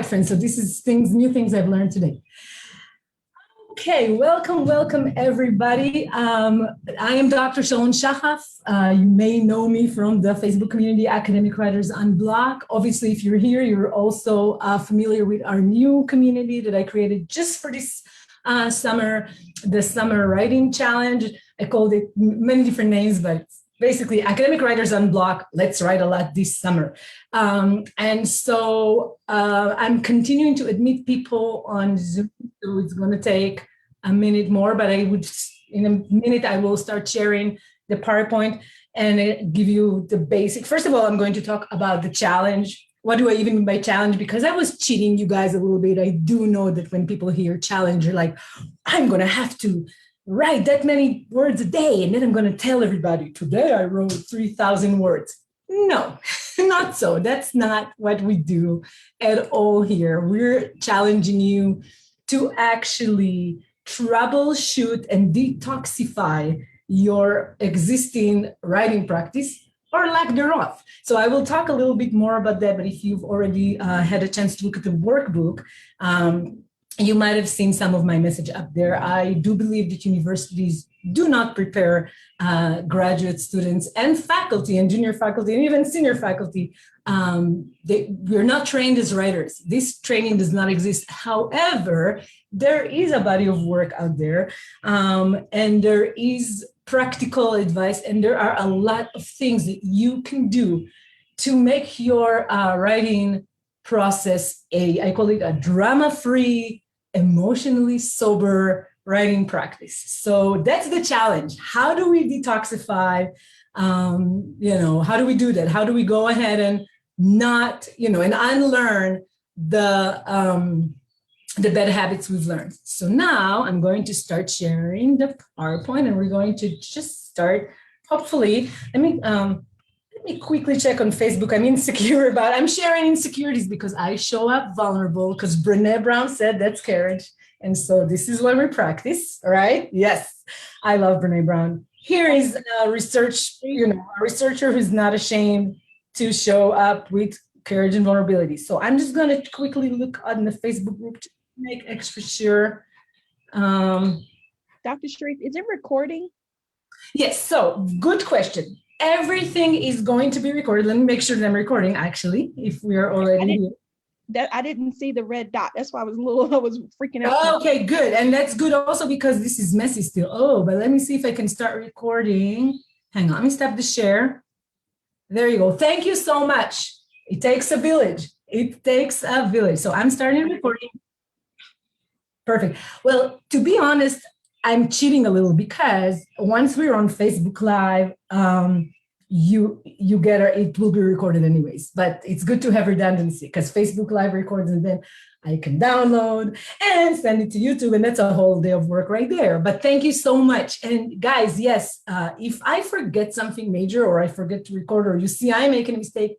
Friends, so this is new things I've learned today. Okay, welcome everybody. I am Dr. Sharon Shachaf. You may know me from the Facebook community Academic Writers Unblock. Obviously, if you're here, you're also familiar with our new community that I created just for this summer, the Summer Writing Challenge. I called it many different names, but basically Academic Writers Unblock, let's write a lot this summer. And so I'm continuing to admit people on Zoom, so it's going to take a minute more, but in a minute, I will start sharing the PowerPoint and give you the basic. First of all, I'm going to talk about the challenge. What do I even mean by challenge? Because I was cheating you guys a little bit. I do know that when people hear challenge, you're like, I'm going to have to write that many words a day, and then I'm going to tell everybody, today I wrote 3,000 words. No, not so. That's not what we do at all here. We're challenging you to actually troubleshoot and detoxify your existing writing practice or lack thereof. So I will talk a little bit more about that, but if you've already had a chance to look at the workbook, you might have seen some of my message up there. I do believe that universities do not prepare graduate students and faculty and junior faculty and even senior faculty. We're not trained as writers. This training does not exist. However, there is a body of work out there, and there is practical advice, and there are a lot of things that you can do to make your writing process I call it a drama-free, emotionally sober writing practice. So that's the challenge. How do we detoxify? How do we do that? How do we go ahead and not, and unlearn the bad habits we've learned? So now I'm going to start sharing the PowerPoint, and we're going to just start. Hopefully, let me quickly check on Facebook. I'm sharing insecurities because I show up vulnerable, because Brené Brown said that's courage. And so this is what we practice, all right? Yes, I love Brené Brown. Here is a researcher who's not ashamed to show up with courage and vulnerability. So I'm just going to quickly look on the Facebook group to make extra sure. Dr. Sharif, is it recording? Yes, so good question. Everything is going to be recorded. Let me make sure that I'm recording, actually, if we are already here. I didn't see the red dot. That's why I was freaking out. Okay, good. And that's good also because this is messy still. Oh, but let me see if I can start recording. Hang on, let me stop the share. There you go. Thank you so much. It takes a village. It takes a village. So I'm starting recording. Perfect. Well, to be honest, I'm cheating a little because once we're on Facebook Live, it will be recorded anyways, but it's good to have redundancy because Facebook Live records and then I can download and send it to YouTube, and that's a whole day of work right there. But thank you so much. And guys, yes, if I forget something major or I forget to record or you see I make a mistake,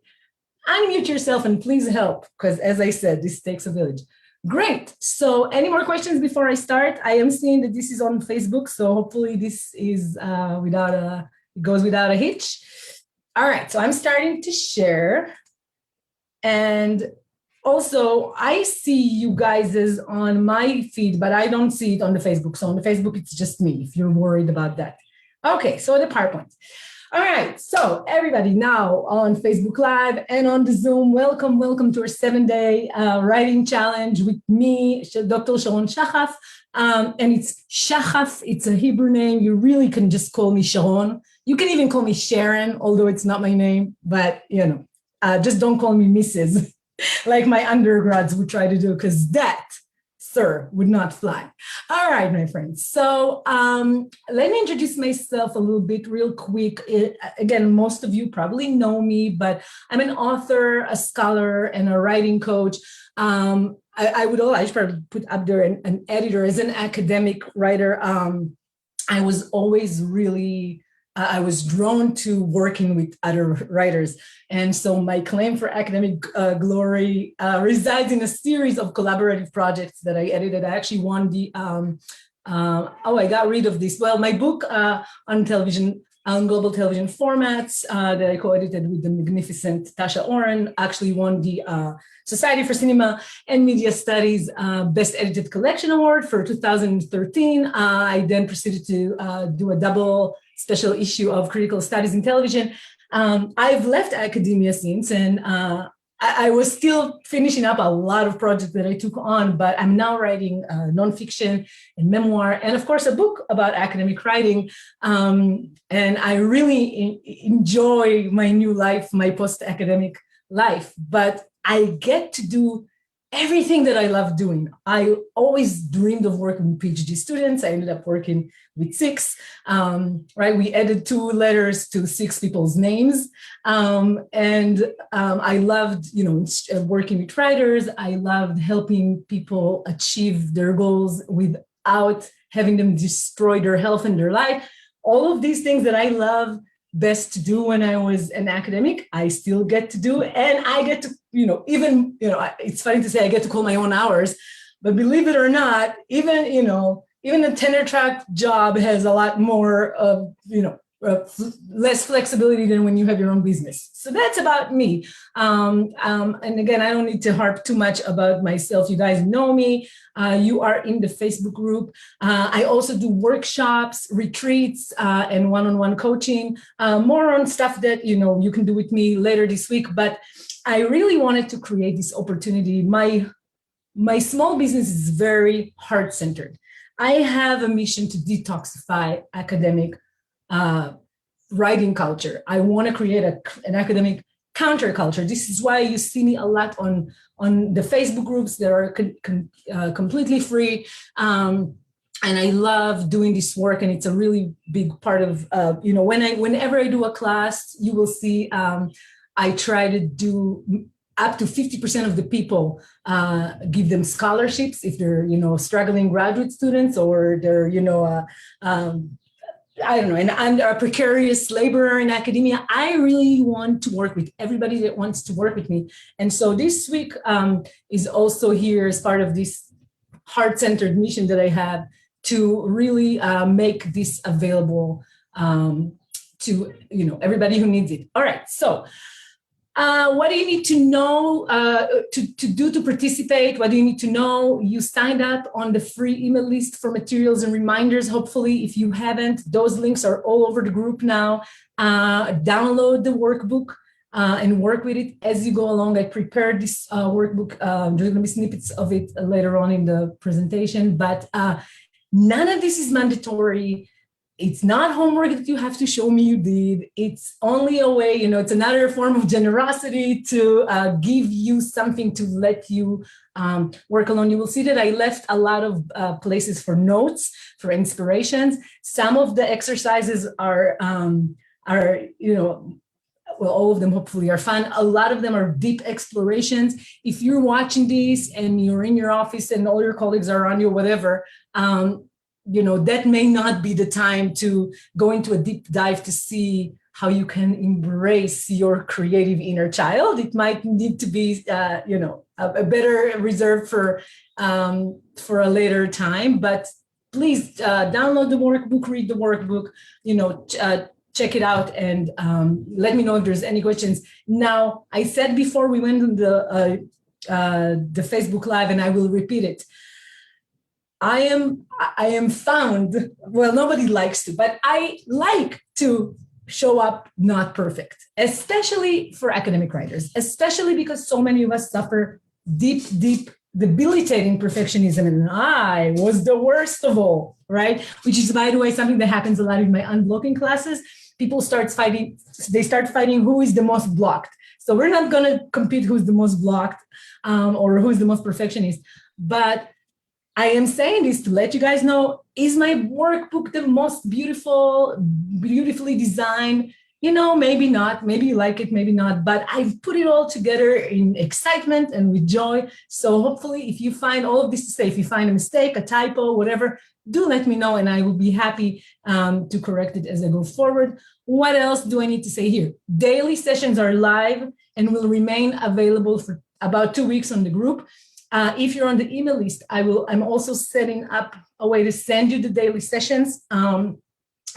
unmute yourself and please help, because as I said, this takes a village. Great. So any more questions before I start? I am seeing that this is on Facebook, so hopefully this is it goes without a hitch. All right, so I'm starting to share. And also, I see you guys is on my feed, but I don't see it on the Facebook. So on the Facebook, it's just me, if you're worried about that. Okay, so the PowerPoint. All right, so everybody now on Facebook Live and on the Zoom, welcome to our 7-day writing challenge with me, Dr. Sharon Shachaf. And it's Shachaf, it's a Hebrew name. You really can just call me Sharon. You can even call me Sharon, although it's not my name, but just don't call me Mrs. like my undergrads would try to do, because that, sir, would not fly. All right, my friends. So let me introduce myself a little bit real quick. Again, most of you probably know me, but I'm an author, a scholar, and a writing coach. I should probably put up there an editor. As an academic writer, I was always really I was drawn to working with other writers. And so my claim for academic glory resides in a series of collaborative projects that I edited. I actually won the, I got rid of this. Well, my book on television on global television formats that I co-edited with the magnificent Tasha Oren, actually won the Society for Cinema and Media Studies Best Edited Collection Award for 2013. I then proceeded to do a double special issue of Critical Studies in Television. I've left academia since, and I was still finishing up a lot of projects that I took on, but I'm now writing nonfiction and memoir, and of course, a book about academic writing. And I really enjoy my new life, my post-academic life, but I get to do everything that I love doing. I always dreamed of working with PhD students. I ended up working with 6, right? We added 2 letters to 6 people's names. I loved, working with writers. I loved helping people achieve their goals without having them destroy their health and their life. All of these things that I love best to do when I was an academic, I still get to do, and I get to, it's funny to say I get to call my own hours, but believe it or not, even a tenure track job has a lot more of, less flexibility than when you have your own business. So that's about me. And again, I don't need to harp too much about myself. You guys know me. You are in the Facebook group. I also do workshops, retreats, and one-on-one coaching, more on stuff that, you can do with me later this week. But I really wanted to create this opportunity. My small business is very heart-centered. I have a mission to detoxify academic writing culture. I want to create an academic counterculture. This is why you see me a lot on the Facebook groups that are completely free. And I love doing this work, and it's a really big part of, whenever I do a class, you will see I try to do up to 50% of the people, give them scholarships if they're, struggling graduate students, or they're, I don't know, and I'm a precarious laborer in academia. I really want to work with everybody that wants to work with me. And so this week is also here as part of this heart-centered mission that I have to really make this available to, everybody who needs it. All right, so what do you need to know to participate? What do you need to know? You signed up on the free email list for materials and reminders. Hopefully, if you haven't, those links are all over the group now. Download the workbook and work with it as you go along. I prepared this workbook. There's going to be snippets of it later on in the presentation, but none of this is mandatory. It's not homework that you have to show me you did. It's only a way, it's another form of generosity to give you something to let you work along. You will see that I left a lot of places for notes, for inspirations. Some of the exercises are all of them hopefully are fun. A lot of them are deep explorations. If you're watching this and you're in your office and all your colleagues are around you, whatever, that may not be the time to go into a deep dive to see how you can embrace your creative inner child. It might need to be, a better reserved for a later time. But please download the workbook, read the workbook, check it out, and let me know if there's any questions. Now, I said before we went on the Facebook Live, and I will repeat it. I am found, well, nobody likes to, but I like to show up not perfect, especially for academic writers, especially because so many of us suffer deep, debilitating perfectionism. And I was the worst of all, right? Which is, by the way, something that happens a lot in my unblocking classes. People start fighting who is the most blocked. So we're not going to compete who's the most blocked or who's the most perfectionist, but I am saying this to let you guys know, is my workbook the most beautifully designed? Maybe not, maybe you like it, maybe not, but I've put it all together in excitement and with joy. So hopefully if you find all of this to say, if you find a mistake, a typo, whatever, do let me know and I will be happy to correct it as I go forward. What else do I need to say here? Daily sessions are live and will remain available for about 2 weeks on the group. If you're on the email list, I'm also setting up a way to send you the daily sessions.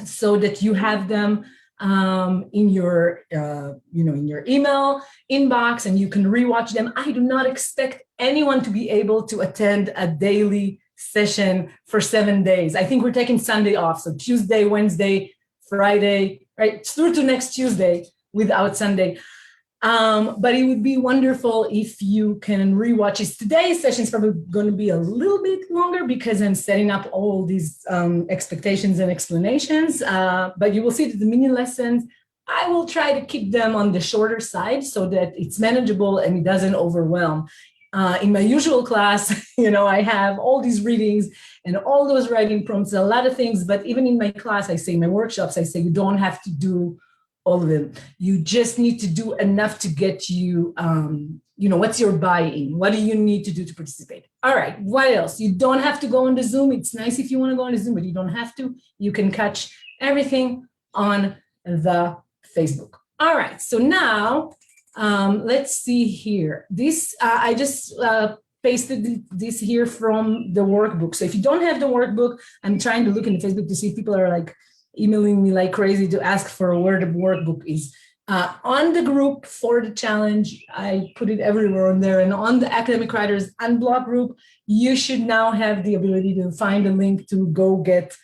so that you have them in your, in your email inbox, and you can rewatch them. I do not expect anyone to be able to attend a daily session for 7 days. I think we're taking Sunday off, so Tuesday, Wednesday, Friday, right through to next Tuesday without Sunday. But it would be wonderful if you can rewatch it. Today's session is probably going to be a little bit longer because I'm setting up all these expectations and explanations. But you will see that the mini lessons, I will try to keep them on the shorter side so that it's manageable and it doesn't overwhelm. In my usual class, I have all these readings and all those writing prompts, a lot of things. But even in my class, I say, in my workshops, I say, you don't have to do all of them. You just need to do enough to get you, what's your buy-in? What do you need to do to participate? All right, what else? You don't have to go on the Zoom. It's nice if you want to go on the Zoom, but you don't have to. You can catch everything on the Facebook. All right, so now let's see here. This, I just pasted this here from the workbook. So if you don't have the workbook, I'm trying to look in the Facebook to see if people are like emailing me like crazy to ask for where the workbook is. On the group for the challenge, I put it everywhere on there. And on the Academic Writers Unblock group, you should now have the ability to find a link to go get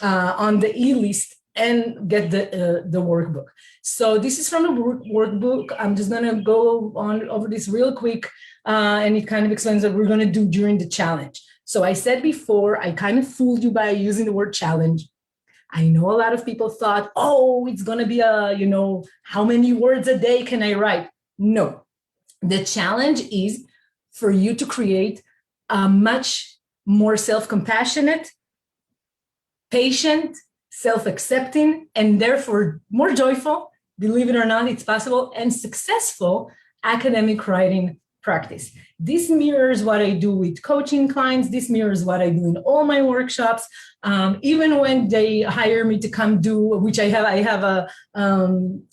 on the e-list and get the workbook. So this is from the workbook. I'm just going to go on over this real quick, and it kind of explains what we're going to do during the challenge. So I said before, I kind of fooled you by using the word challenge. I know a lot of people thought, oh, it's going to be how many words a day can I write? No, the challenge is for you to create a much more self-compassionate, patient, self-accepting, and therefore more joyful, believe it or not, it's possible, and successful academic writing practice. This mirrors what I do with coaching clients. This mirrors what I do in all my workshops. Even when they hire me to come do, which I have a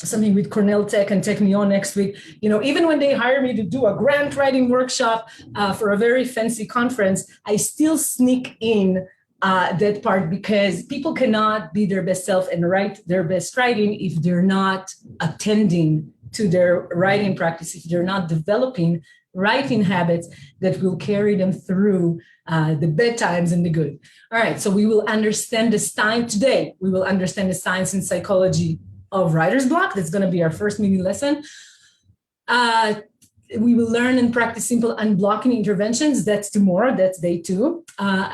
something with Cornell Tech and Technion next week. Even when they hire me to do a grant writing workshop for a very fancy conference, I still sneak in that part, because people cannot be their best self and write their best writing if they're not attending to their writing practice, if they're not developing writing habits that will carry them through the bad times and the good. All right, so we will understand the science today. We will understand the science and psychology of writer's block. That's going to be our first mini lesson. We will learn and practice simple unblocking interventions. That's tomorrow. That's day 2.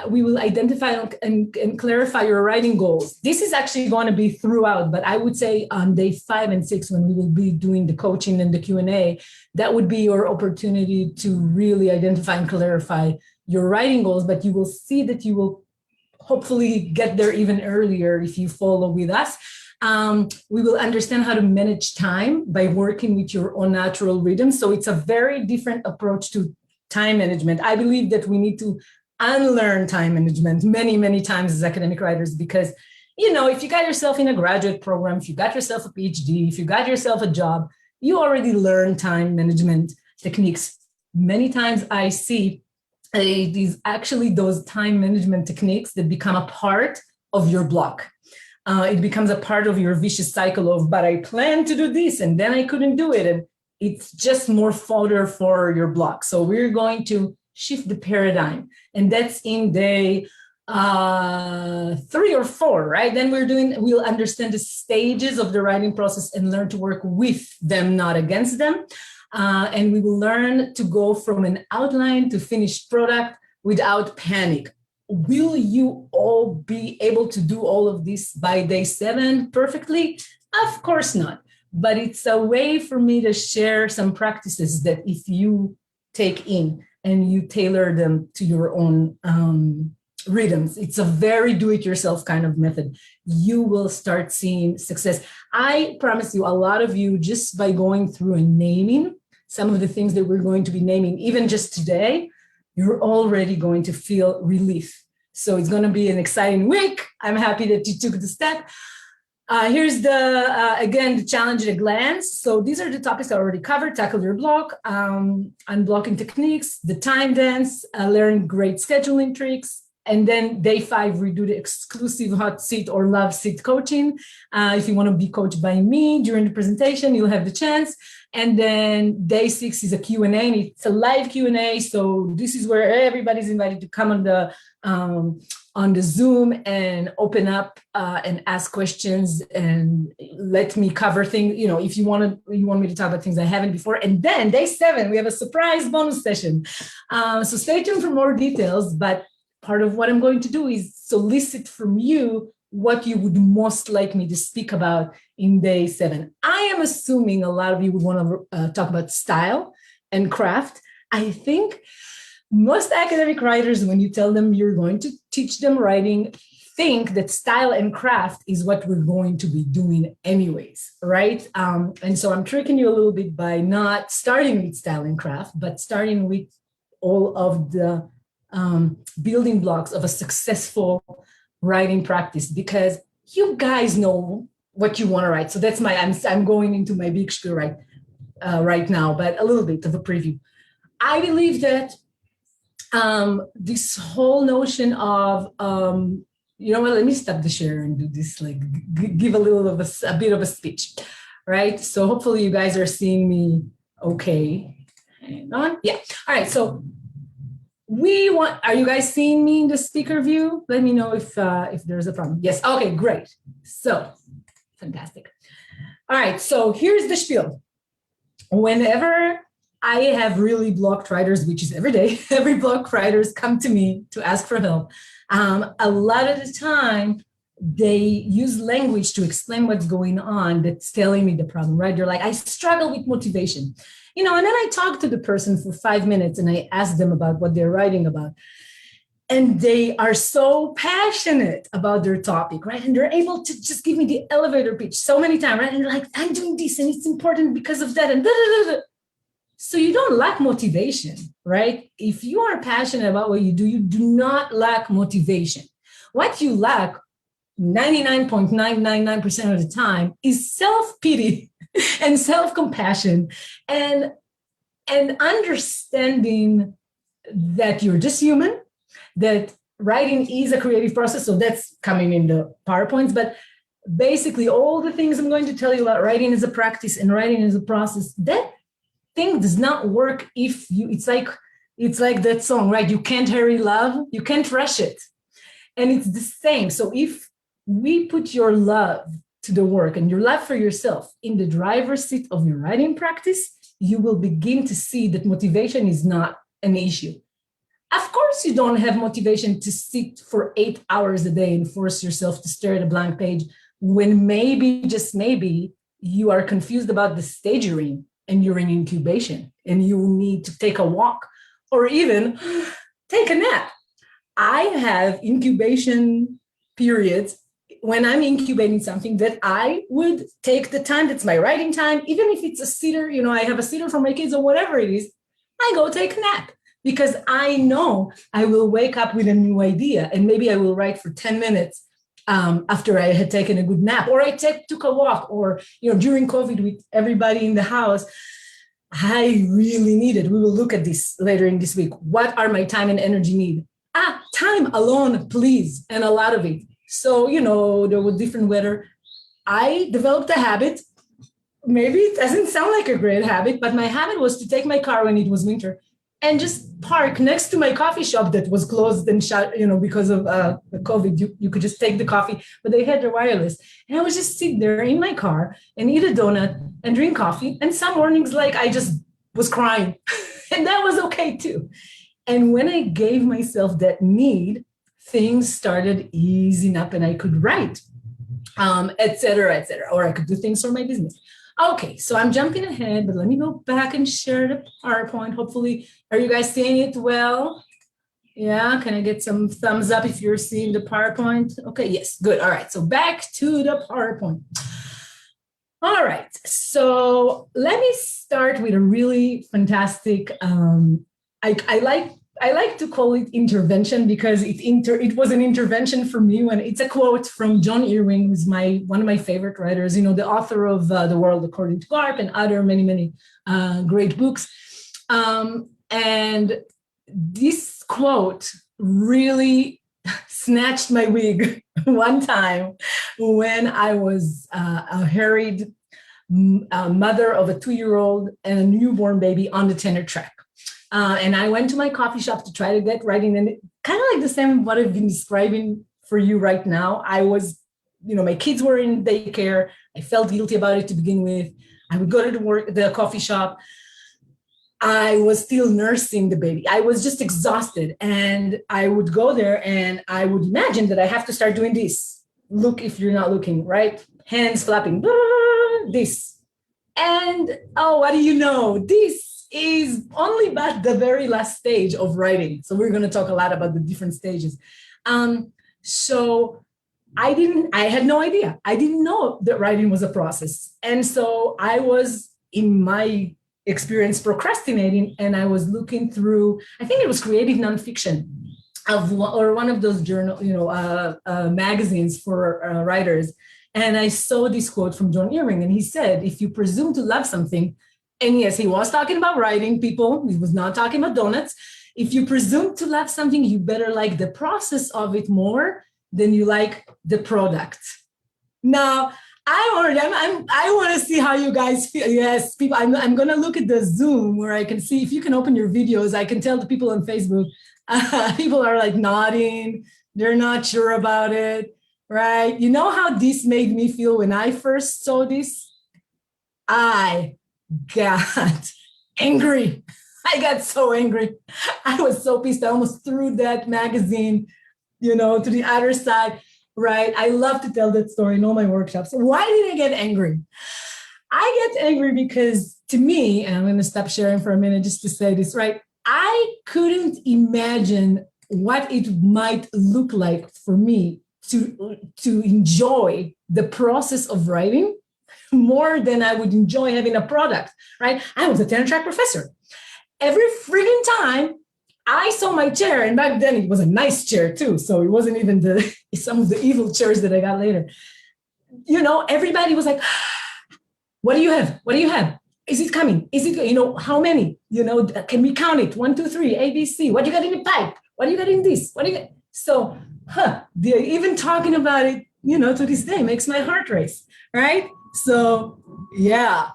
We will identify and clarify your writing goals. This is actually going to be throughout, but I would say on day 5 and 6, when we will be doing the coaching and the Q&A, that would be your opportunity to really identify and clarify your writing goals. But you will see that you will hopefully get there even earlier if you follow with us. We will understand how to manage time by working with your own natural rhythm. So it's a very different approach to time management. I believe that we need to unlearn time management many, many times as academic writers, because, if you got yourself in a graduate program, if you got yourself a PhD, if you got yourself a job, you already learned time management techniques. Many times I see those time management techniques that become a part of your block. It becomes a part of your vicious cycle of, but I planned to do this and then I couldn't do it. And it's just more fodder for your block. So we're going to shift the paradigm. And that's in day 3 or 4, right? Then we'll understand the stages of the writing process and learn to work with them, not against them. And we will learn to go from an outline to finished product without panic. Will you all be able to do all of this by day 7 perfectly? Of course not. But it's a way for me to share some practices that if you take in and you tailor them to your own rhythms, it's a very do-it-yourself kind of method. You will start seeing success. I promise you, a lot of you, just by going through and naming some of the things that we're going to be naming, even just today, you're already going to feel relief. So it's going to be an exciting week. I'm happy that you took the step. Here's again, the challenge at a glance. So these are the topics I already covered: tackle your block, unblocking techniques, the time dance, learn great scheduling tricks, And then day 5, we do the exclusive hot seat or love seat coaching. If you want to be coached by me during the presentation, you'll have the chance. And then day 6 is a Q&A, and it's a live Q&A. So this is where everybody's invited to come on the Zoom and open up and ask questions and let me cover things. You know, if you want me to talk about things I haven't before. And then day 7, we have a surprise bonus session. So stay tuned for more details. But part of what I'm going to do is solicit from you what you would most like me to speak about in day 7. I am assuming a lot of you would want to talk about style and craft. I think most academic writers, when you tell them you're going to teach them writing, think that style and craft is what we're going to be doing anyways, right? And so I'm tricking you a little bit by not starting with style and craft, but starting with all of the building blocks of a successful writing practice, because you guys know what you want to write. So that's I'm going into my big spiel right now, but a little bit of a preview. I believe that this whole notion of, you know what, let me stop the share and do this, like give a bit of a speech, right? So hopefully you guys are seeing me okay. Hang on. Yeah. All right. So are you guys seeing me in the speaker view? Let me know if there's a problem. Yes. Okay, great. So fantastic. All right. So here's the spiel. Whenever I have really blocked writers, which is every day, every blocked writers come to me to ask for help. A lot of the time, they use language to explain what's going on that's telling me the problem, right? They're like, I struggle with motivation. You know, and then I talk to the person for 5 minutes and I ask them about what they're writing about. And they are so passionate about their topic, right? And they're able to just give me the elevator pitch so many times, right? And they're like, I'm doing this and it's important because of that. And da, da, da, da. So you don't lack motivation, right? If you are passionate about what you do not lack motivation. What you lack 99.999% of the time is self-pity and self-compassion and understanding that you're just human, that writing is a creative process. So that's coming in the PowerPoints, but basically all the things I'm going to tell you about writing is a practice and writing is a process. That thing does not work if you, it's like that song, right? You can't hurry love, you can't rush it. And it's the same. So if we put your love to the work and your love for yourself in the driver's seat of your writing practice, you will begin to see that motivation is not an issue. Of course, you don't have motivation to sit for 8 hours a day and force yourself to stare at a blank page when maybe, just maybe, you are confused about the stage you're in and you're in incubation and you need to take a walk or even take a nap. I have incubation periods when I'm incubating something that I would take the time, that's my writing time, even if it's a sitter, you know, I have a sitter for my kids or whatever it is, I go take a nap because I know I will wake up with a new idea and maybe I will write for 10 minutes after I had taken a good nap, or I took a walk, or, you know, during COVID with everybody in the house, I really needed, we will look at this later in this week. What are my time and energy need? Time alone, please, and a lot of it. So, you know, there was different weather. I developed a habit. Maybe it doesn't sound like a great habit, but my habit was to take my car when it was winter and just park next to my coffee shop that was closed and shut, you know, because of COVID. You could just take the coffee, but they had their wireless. And I would just sit there in my car and eat a donut and drink coffee. And some mornings, like, I just was crying. And that was okay too. And when I gave myself that need, things started easing up and I could write, et cetera, or I could do things for my business. Okay, so I'm jumping ahead, but let me go back and share the PowerPoint. Hopefully, are you guys seeing it well? Yeah, can I get some thumbs up if you're seeing the PowerPoint? Okay, yes, good. All right, so back to the PowerPoint. All right, so let me start with a really fantastic, I like to call it intervention because it was an intervention for me. When it's a quote from John Irving, who's one of my favorite writers, you know, the author of The World According to Garp and other many great books. And this quote really snatched my wig one time when I was a harried mother of a 2-year-old and a newborn baby on the tenor track. And I went to my coffee shop to try to get writing, and kind of like the same what I've been describing for you right now. I was, my kids were in daycare. I felt guilty about it to begin with. I would go to the coffee shop. I was still nursing the baby. I was just exhausted. And I would go there and I would imagine that I have to start doing this. Look if you're not looking, right? Hands flapping, this. And what do you know? This is only but the very last stage of writing. So we're going to talk a lot about the different stages. So I had no idea. I didn't know that writing was a process. And so I was, in my experience, procrastinating, and I was looking through, I think it was creative nonfiction or one of those magazines for writers. And I saw this quote from John Irving, and he said, if you presume to love something, and yes, he was talking about writing, people, he was not talking about donuts. If you presume to love something, you better like the process of it more than you like the product. Now, I want to see how you guys feel. Yes, people, I'm going to look at the Zoom where I can see if you can open your videos. I can tell the people on Facebook, people are like nodding. They're not sure about it, right? You know how this made me feel when I first saw this? I got angry. I got so angry. I was so pissed. I almost threw that magazine, to the other side. Right. I love to tell that story in all my workshops. Why did I get angry? I get angry because, to me, and I'm going to stop sharing for a minute just to say this, right? I couldn't imagine what it might look like for me to enjoy the process of writing more than I would enjoy having a product, right? I was a tenor track professor. Every frigging time I saw my chair, and back then it was a nice chair too, so it wasn't even some of the evil chairs that I got later. Everybody was like, what do you have? What do you have? Is it coming? Is it, how many? Can we count it? 1, 2, 3, A, B, C. What do you got in the pipe? What do you got in this? What do you got? So, even talking about it, to this day makes my heart race, right? So, yeah.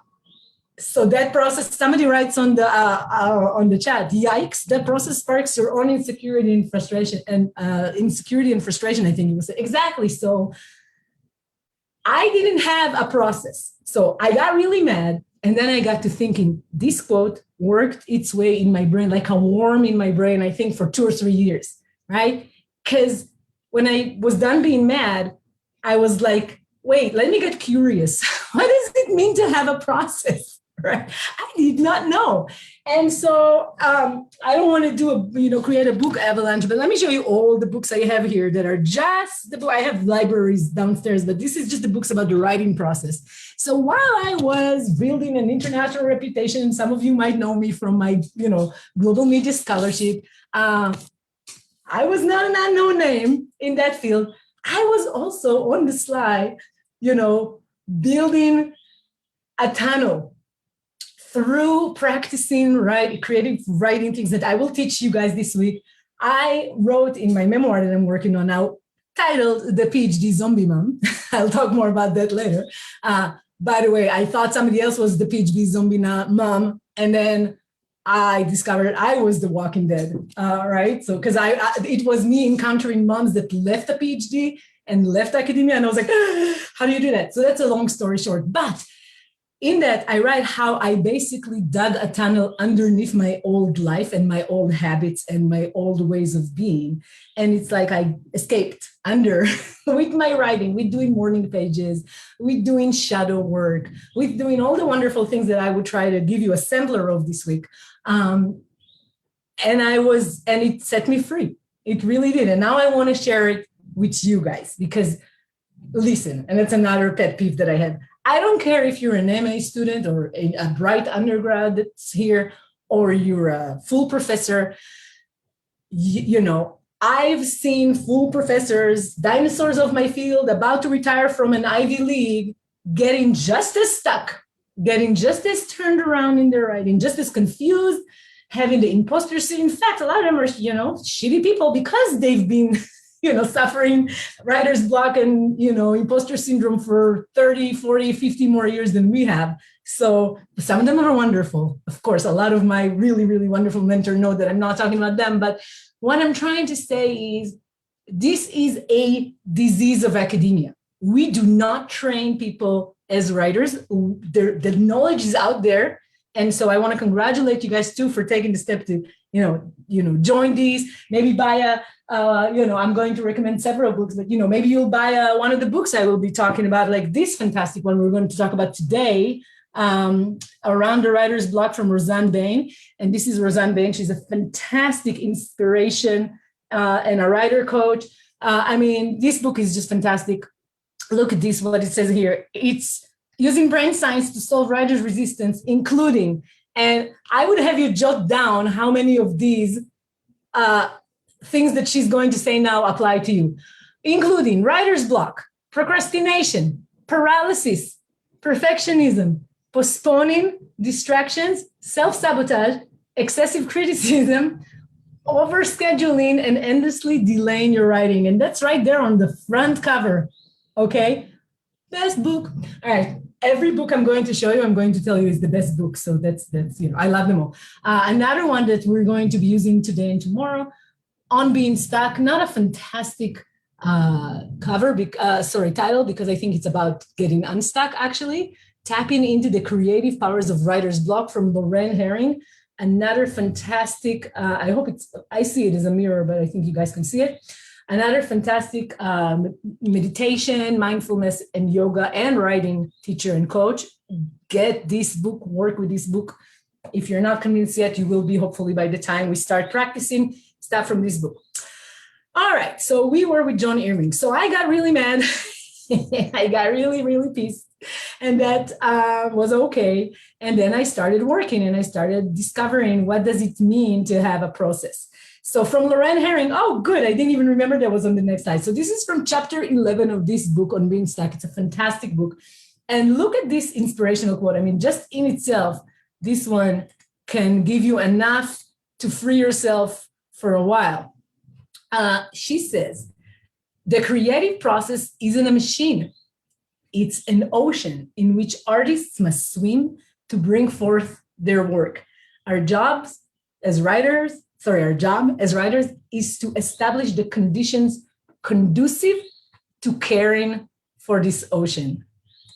So that process, somebody writes on the chat, yikes, that process sparks your own insecurity and frustration. And insecurity and frustration, I think you would say. Exactly. So I didn't have a process. So I got really mad. And then I got to thinking, this quote worked its way in my brain like a worm in my brain, I think, for 2 or 3 years, right? Because when I was done being mad, I was like, wait, let me get curious. What does it mean to have a process? Right? I did not know. And so I don't want to create a book avalanche, but let me show you all the books I have here that are just the book. I have libraries downstairs, but this is just the books about the writing process. So while I was building an international reputation, some of you might know me from my, global media scholarship. I was not an unknown name in that field. I was also on the slide, building a tunnel through practicing creative writing things that I will teach you guys this week. I wrote in my memoir that I'm working on now, titled The PhD Zombie Mom. I'll talk more about that later. By the way, I thought somebody else was the PhD Zombie Mom, and then I discovered I was the Walking Dead, right? So, because it was me encountering moms that left a PhD and left academia, and I was like, how do you do that? So that's a long story short, but in that, I write how I basically dug a tunnel underneath my old life and my old habits and my old ways of being. And it's like I escaped under with my writing, with doing morning pages, with doing shadow work, with doing all the wonderful things that I would try to give you a sampler of this week. And it set me free. It really did. And now I want to share it with you guys because listen, and it's another pet peeve that I have. I don't care if you're an MA student or a bright undergrad that's here, or you're a full professor. I've seen full professors, dinosaurs of my field, about to retire from an Ivy League, getting just as stuck, getting just as turned around in their writing, just as confused, having the imposter syndrome. In fact, a lot of them are, shitty people because they've been suffering writer's block and, imposter syndrome for 30, 40, 50 more years than we have. So some of them are wonderful. Of course, a lot of my really, really wonderful mentors know that I'm not talking about them. But what I'm trying to say is this is a disease of academia. We do not train people as writers. The knowledge is out there. And so I want to congratulate you guys too for taking the step to, join these, maybe buy I'm going to recommend several books, but, maybe you'll buy one of the books I will be talking about, like this fantastic one we're going to talk about today, Around the Writer's Block from Roseanne Bain. And this is Roseanne Bain. She's a fantastic inspiration and a writer coach. This book is just fantastic. Look at this, what it says here. It's using brain science to solve writer's resistance, including, and I would have you jot down how many of these things that she's going to say now apply to you, including writer's block, procrastination, paralysis, perfectionism, postponing, distractions, self-sabotage, excessive criticism, overscheduling, and endlessly delaying your writing. And that's right there on the front cover. Okay, best book. All right, every book I'm going to show you, I'm going to tell you is the best book. So that's I love them all. Another one that we're going to be using today and tomorrow, On Being Stuck. Not a fantastic title, because I think it's about getting unstuck. Actually, tapping into the creative powers of writer's block from Lorraine Herring. Another fantastic. I see it as a mirror, but I think you guys can see it. Another fantastic meditation, mindfulness, and yoga and writing teacher and coach. Get this book, work with this book. If you're not convinced yet, you will be hopefully by the time we start practicing stuff from this book. All right, so we were with John Irving. So I got really mad. I got really, really pissed. And that was okay. And then I started working and I started discovering what does it mean to have a process. So from Lorraine Herring, oh, good. I didn't even remember that was on the next slide. So this is from chapter 11 of this book, On Being Stuck. It's a fantastic book. And look at this inspirational quote. Just in itself, this one can give you enough to free yourself for a while. She says, the creative process isn't a machine. It's an ocean in which artists must swim to bring forth their work. Our job as writers is to establish the conditions conducive to caring for this ocean.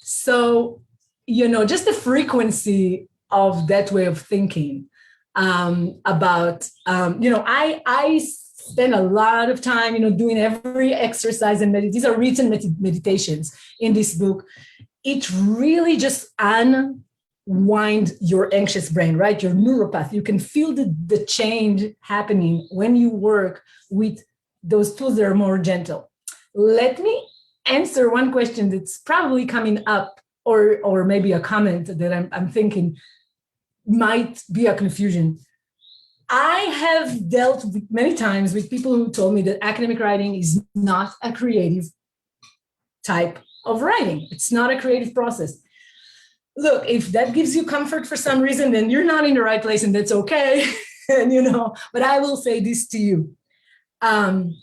So, just the frequency of that way of thinking about, I spend a lot of time, doing every exercise and these are written meditations in this book. It really just unwind your anxious brain, right? Your neuropath. You can feel the change happening when you work with those tools that are more gentle. Let me answer one question that's probably coming up, or maybe a comment that I'm thinking might be a confusion. I have dealt many times with people who told me that academic writing is not a creative type of writing. It's not a creative process. Look, if that gives you comfort for some reason, then you're not in the right place and that's okay. But I will say this to you. I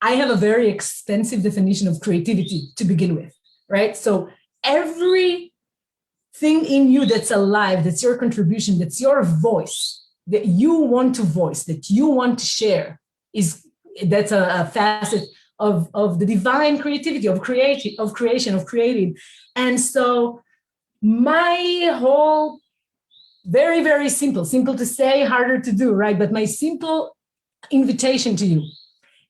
have a very extensive definition of creativity to begin with, right? So everything in you that's alive, that's your contribution, that's your voice, that you want to voice, that you want to share, that's a facet of the divine creativity, of creation, of creating. And so my whole, very, very simple to say, harder to do, right? But my simple invitation to you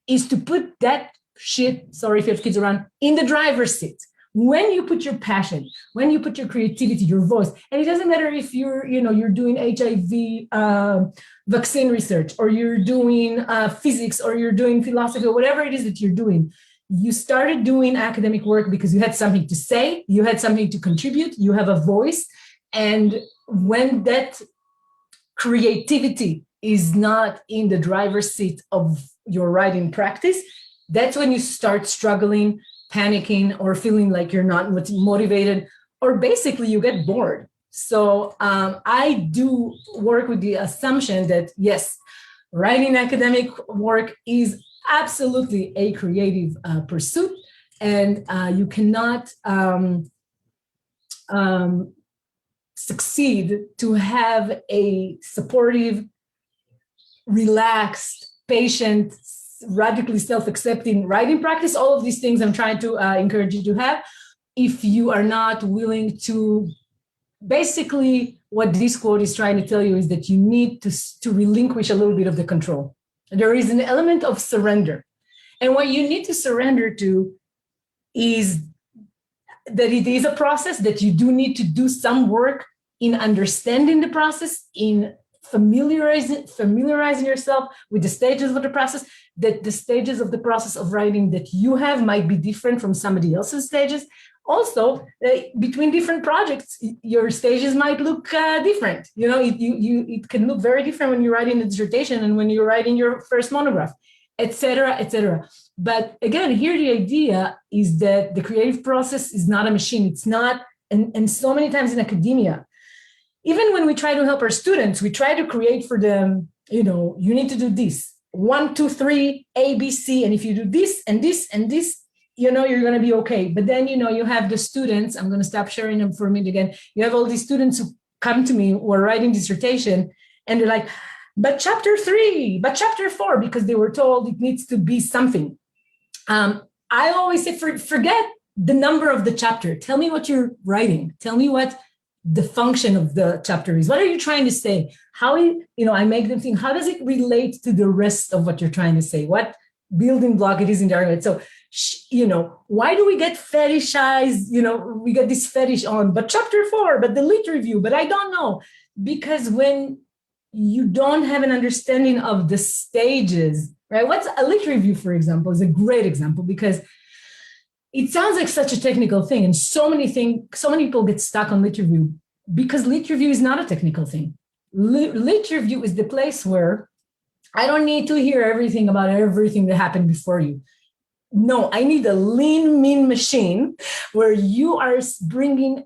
is to put that shit, sorry if you have kids around, in the driver's seat. When you put your passion, when you put your creativity, your voice, and it doesn't matter if you're doing HIV vaccine research, or you're doing physics, or you're doing philosophy, or whatever it is that you're doing, you started doing academic work because you had something to say, you had something to contribute, you have a voice. And when that creativity is not in the driver's seat of your writing practice, that's when you start struggling, panicking, or feeling like you're not motivated, or basically you get bored. So I do work with the assumption that, yes, writing academic work is absolutely a creative pursuit, and you cannot succeed to have a supportive, relaxed, patient, radically self-accepting writing practice. All of these things I'm trying to encourage you to have, if you are not willing to, basically what this quote is trying to tell you is that you need to relinquish a little bit of the control. There is an element of surrender. And what you need to surrender to is that it is a process, that you do need to do some work in understanding the process, in familiarizing yourself with the stages of the process, that the stages of the process of writing that you have might be different from somebody else's stages. Also, between different projects, your stages might look different. You know, it can look very different when you're writing a dissertation and when you're writing your first monograph, et cetera, et cetera. But again, here the idea is that the creative process is not a machine. It's not, and so many times in academia, even when we try to help our students, we try to create for them, you know, you need to do this, 1, 2, 3, A, B, C. And if you do this and this and this, you know, you're going to be okay. But then, you know, you have the students, I'm going to stop sharing them for a minute again. You have all these students who come to me who are writing dissertation and they're like, but chapter 3, but chapter 4, because they were told it needs to be something. I always say, forget the number of the chapter. Tell me what you're writing. Tell me what the function of the chapter is. What are you trying to say? How, you know, I make them think, how does it relate to the rest of what you're trying to say? What building block it is in the argument? So, you know, why do we get fetishized? You know, we get this fetish on, but chapter 4, but the lit review, but I don't know. Because when you don't have an understanding of the stages, right? What's a lit review, for example, is a great example because it sounds like such a technical thing. And so many people get stuck on lit review because lit review is not a technical thing. Lit review is the place where I don't need to hear everything about everything that happened before you. No, I need a lean, mean machine where you are bringing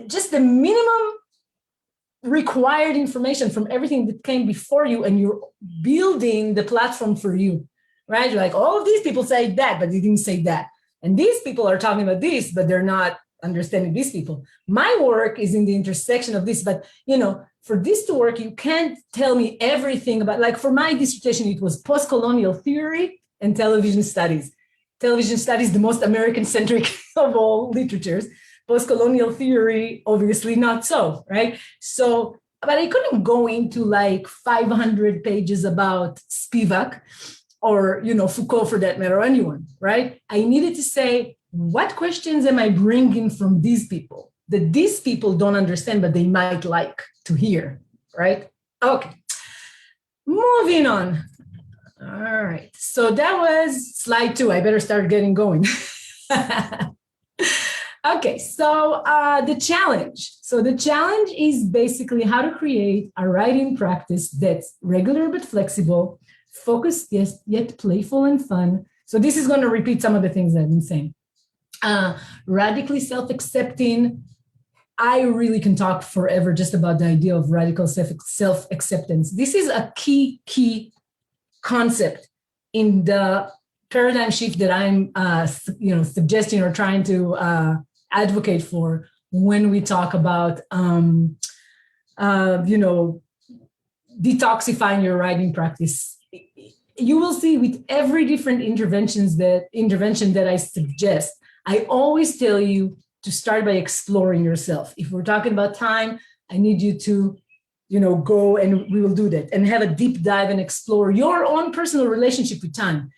just the minimum required information from everything that came before you, and you're building the platform for you, right? You're like, all of these people say that, but they didn't say that. And these people are talking about this, but they're not understanding these people. My work is in the intersection of this, but, you know, for this to work, you can't tell me everything about, like for my dissertation, it was post-colonial theory and television studies. Television studies, the most American-centric of all literatures. Post-colonial theory, obviously not so, right? So, but I couldn't go into like 500 pages about Spivak or, you know, Foucault for that matter, or anyone, right? I needed to say, what questions am I bringing from these people that these people don't understand, but they might like to hear, right? Okay, moving on. All right, so that was slide 2. I better start getting going. Okay, so the challenge. So the challenge is basically how to create a writing practice that's regular but flexible, focused yet playful and fun. So this is going to repeat some of the things I've been saying. Radically self-accepting. I really can talk forever just about the idea of radical self-acceptance. This is a key concept in the paradigm shift that I'm suggesting or trying to advocate for when we talk about detoxifying your writing practice. You will see with every different intervention that I suggest, I always tell you to start by exploring yourself. If we're talking about time, I need you to, go and we will do that and have a deep dive and explore your own personal relationship with time.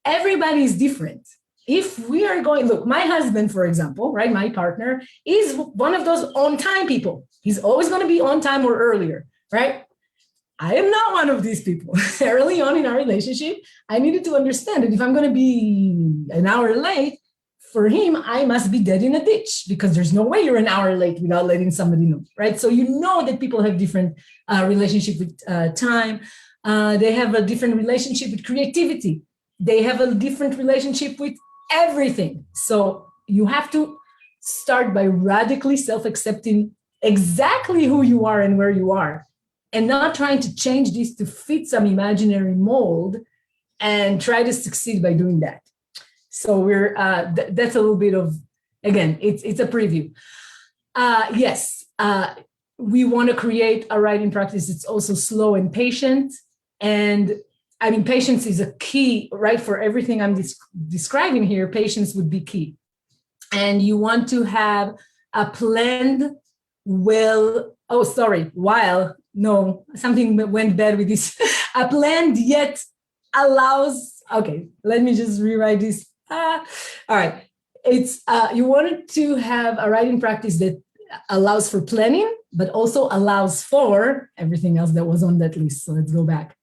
Everybody is different. If we are going, look, my husband, for example, right, my partner is one of those on time people. He's always going to be on time or earlier, right? I am not one of these people. Early on in our relationship, I needed to understand that if I'm going to be an hour late, for him, I must be dead in a ditch because there's no way you're an hour late without letting somebody know, right? So you know that people have different relationship with time. They have a different relationship with creativity. They have a different relationship with everything. So you have to start by radically self-accepting exactly who you are and where you are, and not trying to change this to fit some imaginary mold and try to succeed by doing that. So that's a little bit of, again, it's a preview. Yes, we want to create a writing practice. It's also slow and patient. And I mean, patience is a key, right? For everything I'm describing here, patience would be key. And you want to have a planned something went bad with this. A planned yet allows, okay, let me just rewrite this. All right. It's you wanted to have a writing practice that allows for planning, but also allows for everything else that was on that list. So let's go back.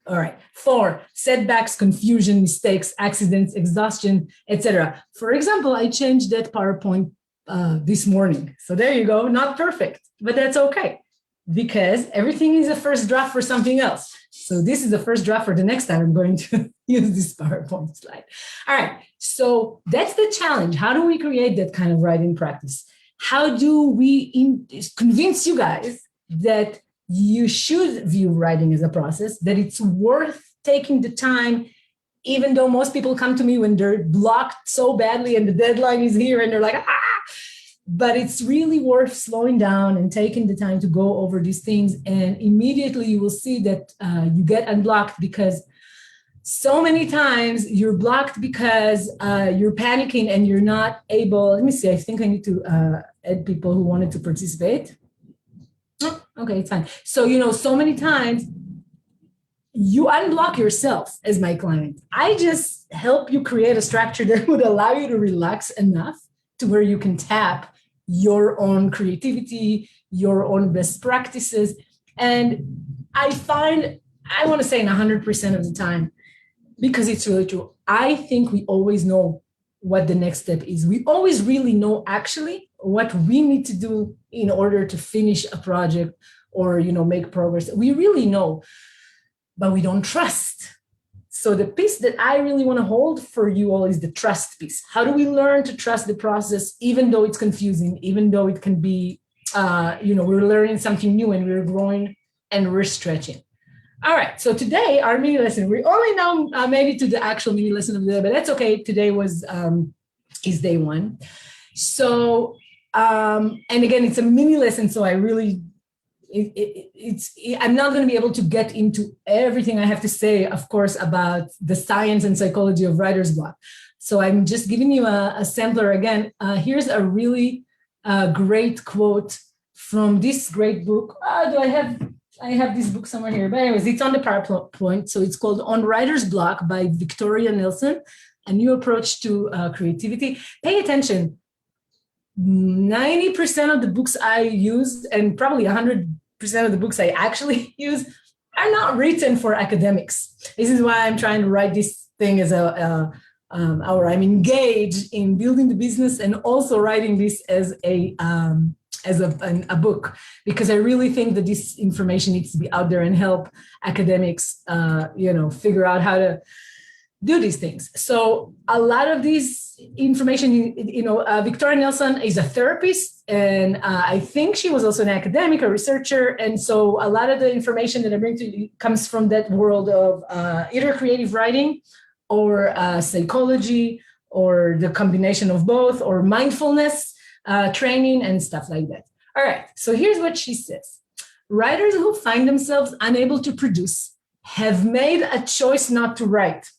All right. 4, setbacks, confusion, mistakes, accidents, exhaustion, etc. For example, I changed that PowerPoint this morning. So there you go. Not perfect, but that's okay, because everything is a first draft for something else. So this is the first draft for the next time I'm going to use this PowerPoint slide. All right. So that's the challenge. How do we create that kind of writing practice? How do we convince you guys that you should view writing as a process, that it's worth taking the time, even though most people come to me when they're blocked so badly and the deadline is here and they're like, but it's really worth slowing down and taking the time to go over these things. And immediately you will see that you get unblocked, because so many times you're blocked because you're panicking and you're not able. Let me see. I think I need to add people who wanted to participate. Oh, okay, it's fine. So, so many times you unblock yourself as my client. I just help you create a structure that would allow you to relax enough to where you can tap your own creativity, your own best practices. And I find, I want to say in 100% of the time, because it's really true, I think we always know what the next step is. We always really know actually what we need to do in order to finish a project or, make progress. We really know, but we don't trust. So the piece that I really want to hold for you all is the trust piece. How do we learn to trust the process, even though it's confusing, even though it can be, we're learning something new and we're growing and we're stretching. All right, so today, our mini lesson, we only now made it to the actual mini lesson of the day, but that's okay. Today is day 1. So, and again, it's a mini lesson, so I really, I'm not going to be able to get into everything I have to say, of course, about the science and psychology of writer's block. So I'm just giving you a sampler again. Here's a really great quote from this great book. I have this book somewhere here, but anyways, it's on the PowerPoint. So it's called On Writer's Block by Victoria Nelson, A New Approach to Creativity. Pay attention. 90% of the books I use, and probably 100% of the books I actually use, are not written for academics. This is why I'm trying to write this thing as or I'm engaged in building the business and also writing this as a book, because I really think that this information needs to be out there and help academics, figure out how to do these things. So a lot of this information, Victoria Nelson is a therapist, and I think she was also an academic, a researcher. And so a lot of the information that I bring to you comes from that world of either creative writing or psychology, or the combination of both, or mindfulness training and stuff like that. All right, so here's what she says. Writers who find themselves unable to produce have made a choice not to write,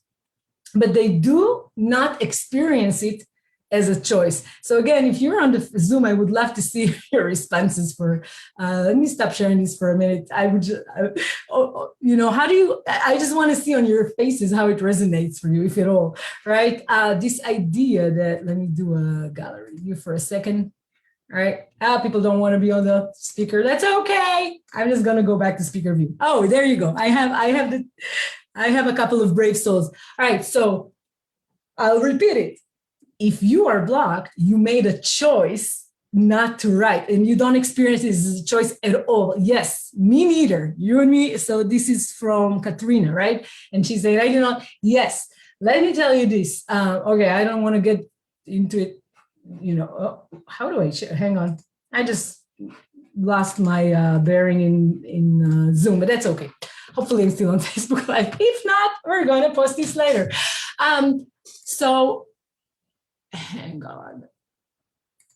but they do not experience it as a choice. So again, if you're on the Zoom, I would love to see your responses for, let me stop sharing this for a minute. I would, how do you, I just want to see on your faces how it resonates for you, if at all, right? This idea that, let me do a gallery view for a second. All right, people don't want to be on the speaker. That's okay. I'm just gonna go back to speaker view. Oh, there you go. I have a couple of brave souls. All right, so I'll repeat it. If you are blocked, you made a choice not to write, and you don't experience it as a choice at all. Yes, me neither. You and me. So this is from Katrina, right? And she said, yes, let me tell you this. Okay, I don't want to get into it. How do I share? Hang on. I just lost my bearing in Zoom, but that's okay. Hopefully I'm still on Facebook Live. If not, we're going to post this later. So hang on.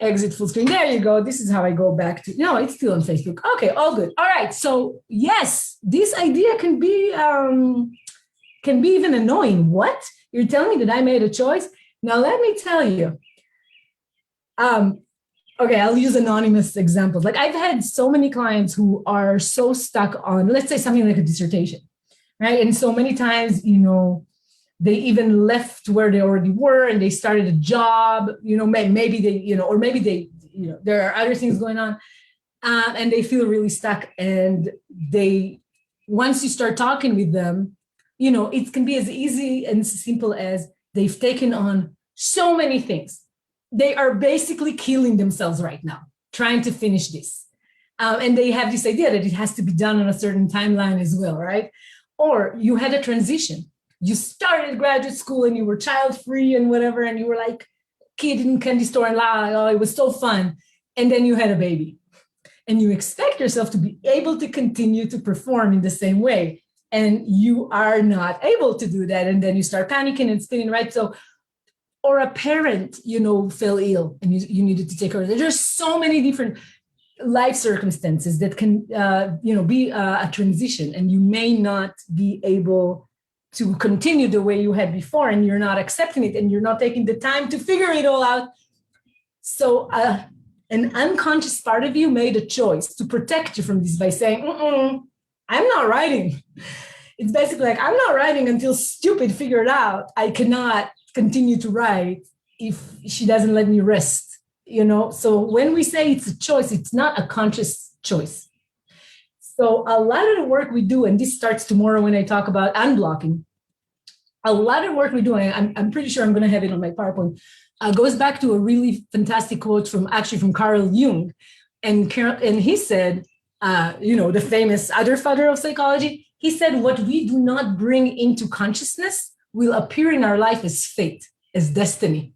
Exit full screen. There you go. This is how I go back to, no, it's still on Facebook. Okay, all good. All right. So yes, this idea can be even annoying. What? You're telling me that I made a choice? Now let me tell you. Okay, I'll use anonymous examples. Like I've had so many clients who are so stuck on, let's say something like a dissertation, right? And so many times, you know, they even left where they already were and they started a job, you know, maybe they, you know, or maybe they, you know, there are other things going on, and they feel really stuck. And they, once you start talking with them, you know, it can be as easy and simple as they've taken on so many things. They are basically killing themselves right now, trying to finish this. And they have this idea that it has to be done on a certain timeline as well, right? Or you had a transition. You started graduate school and you were child-free and whatever, and you were like kid in candy store and oh, it was so fun. And then you had a baby. And you expect yourself to be able to continue to perform in the same way. And you are not able to do that. And then you start panicking and spinning, right? So, or a parent, you know, fell ill and you needed to take care of it. There's so many different life circumstances that can, you know, be a transition, and you may not be able to continue the way you had before, and you're not accepting it, and you're not taking the time to figure it all out. So an unconscious part of you made a choice to protect you from this by saying, I'm not writing. It's basically like, I'm not writing until stupid figured out. I cannot continue to write if she doesn't let me rest, you know? So when we say it's a choice, it's not a conscious choice. So a lot of the work we do, and this starts tomorrow when I talk about unblocking, a lot of work we do, I'm pretty sure I'm going to have it on my PowerPoint, goes back to a really fantastic quote from Carl Jung. And he said, you know, the famous other father of psychology, he said, what we do not bring into consciousness will appear in our life as fate, as destiny,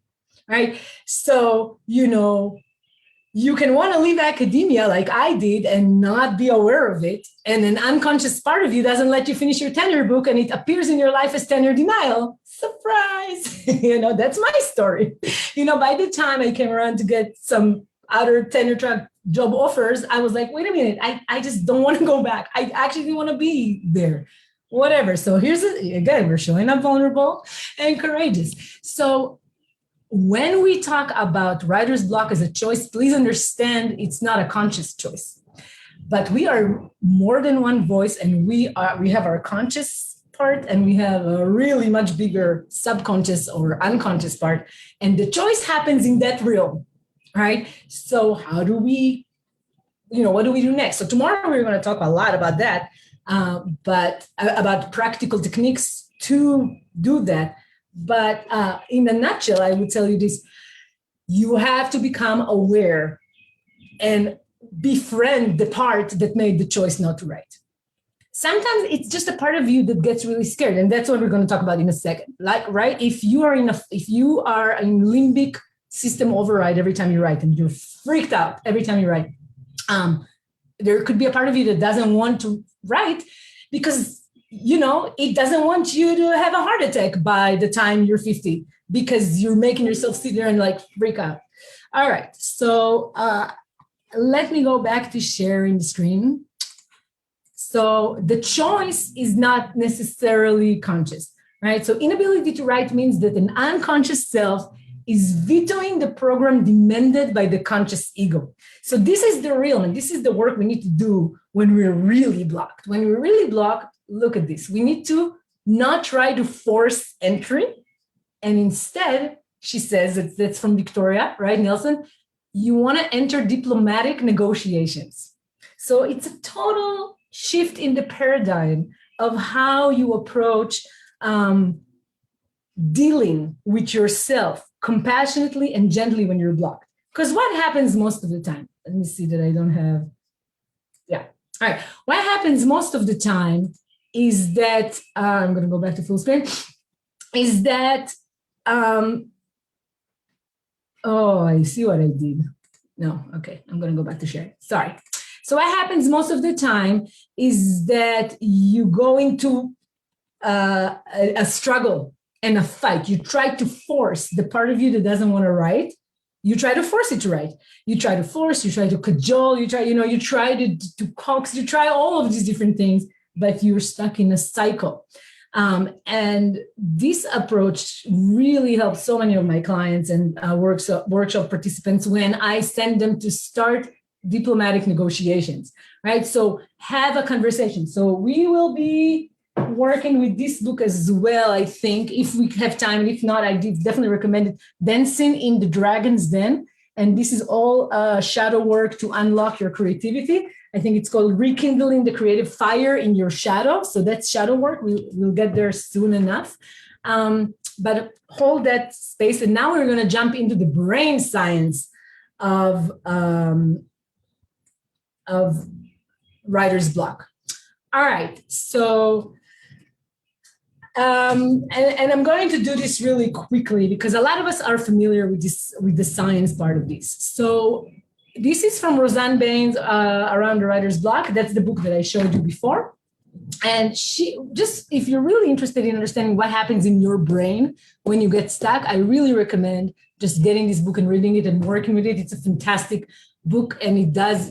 right? So, you know, you can want to leave academia like I did and not be aware of it. And an unconscious part of you doesn't let you finish your tenure book, and it appears in your life as tenure denial. Surprise. You know, that's my story. You know, by the time I came around to get some other tenure track job offers, I was like, wait a minute, I just don't want to go back. I actually want to be there. Whatever. So here's, again, we're showing up vulnerable and courageous. So when we talk about writer's block as a choice, please understand it's not a conscious choice, but we are more than one voice, and we have our conscious part, and we have a really much bigger subconscious or unconscious part, and the choice happens in that realm, right? So how do we, you know, what do we do next? So tomorrow we're going to talk a lot about that, but about practical techniques to do that. But in a nutshell, I would tell you this: you have to become aware and befriend the part that made the choice not to write. Sometimes it's just a part of you that gets really scared, and that's what we're going to talk about in a second. Like, right? If you are in limbic system override every time you write, and you're freaked out every time you write, there could be a part of you that doesn't want to write because, you know, it doesn't want you to have a heart attack by the time you're 50 because you're making yourself sit there and like freak out. All right. So let me go back to sharing the screen. So the choice is not necessarily conscious, right? So inability to write means that an unconscious self is vetoing the program demanded by the conscious ego. So this is the real, and this is the work we need to do when we're really blocked. When we're really blocked, look at this. We need to not try to force entry. And instead, she says, that's from Victoria, right, Nelson? You want to enter diplomatic negotiations. So it's a total shift in the paradigm of how you approach dealing with yourself compassionately and gently when you're blocked. Because what happens most of the time? Let me see that I don't have. Yeah. All right. What happens most of the time is that, I'm going to go back to full screen, is that, oh, I see what I did. No, okay. I'm going to go back to sharing. Sorry. So what happens most of the time is that you go into a struggle and a fight. You try to force the part of you that doesn't want to write. You try to force it to write. You try to force, you try to cajole, you try to coax, you try all of these different things, but you're stuck in a cycle. And this approach really helps so many of my clients and workshop participants when I send them to start diplomatic negotiations, right? So have a conversation. So we will be working with this book as well, I think, if we have time. And if not, I definitely recommend it, Dancing in the Dragon's Den. And this is all shadow work to unlock your creativity. I think it's called Rekindling the Creative Fire in Your Shadow. So that's shadow work. We'll get there soon enough. But hold that space. And now we're going to jump into the brain science of writer's block. All right. So, and I'm going to do this really quickly because a lot of us are familiar with the science part of this. So this is from Roseanne Bain's Around the Writer's Block. That's the book that I showed you before. And if you're really interested in understanding what happens in your brain when you get stuck, I really recommend just getting this book and reading it and working with it. It's a fantastic book. And it does,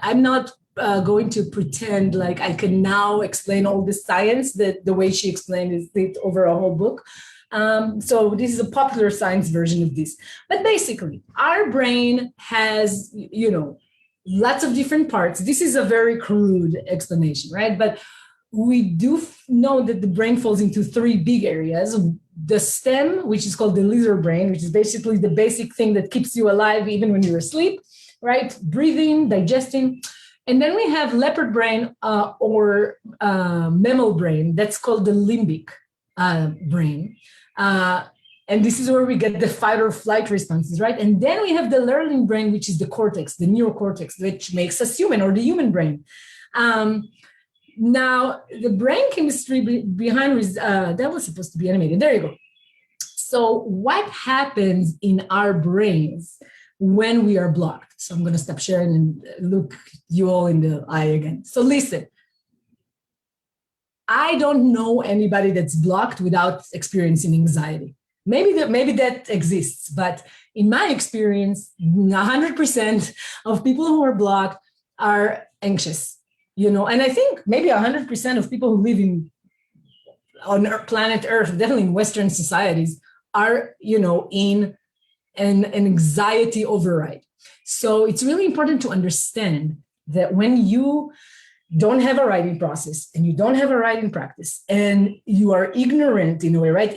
I'm not going to pretend like I can now explain all the science that the way she explained it over a whole book. So this is a popular science version of this. But basically, our brain has, lots of different parts. This is a very crude explanation, right? But we do know that the brain falls into three big areas. The stem, which is called the lizard brain, which is basically the basic thing that keeps you alive even when you're asleep, right? Breathing, digesting. And then we have leopard brain or mammal brain. That's called the limbic brain. And this is where we get the fight or flight responses, right? And then we have the learning brain, which is the cortex, the neocortex, which makes us human, or the human brain. Now, the brain chemistry behind that was supposed to be animated. There you go. So what happens in our brains when we are blocked? So I'm going to stop sharing and look you all in the eye again. So listen, I don't know anybody that's blocked without experiencing anxiety. Maybe that exists, but in my experience, 100% of people who are blocked are anxious, and I think maybe 100% of people who live on planet Earth, definitely in Western societies, are, in an anxiety override. So it's really important to understand that when you don't have a writing process and you don't have a writing practice and you are ignorant in a way, right?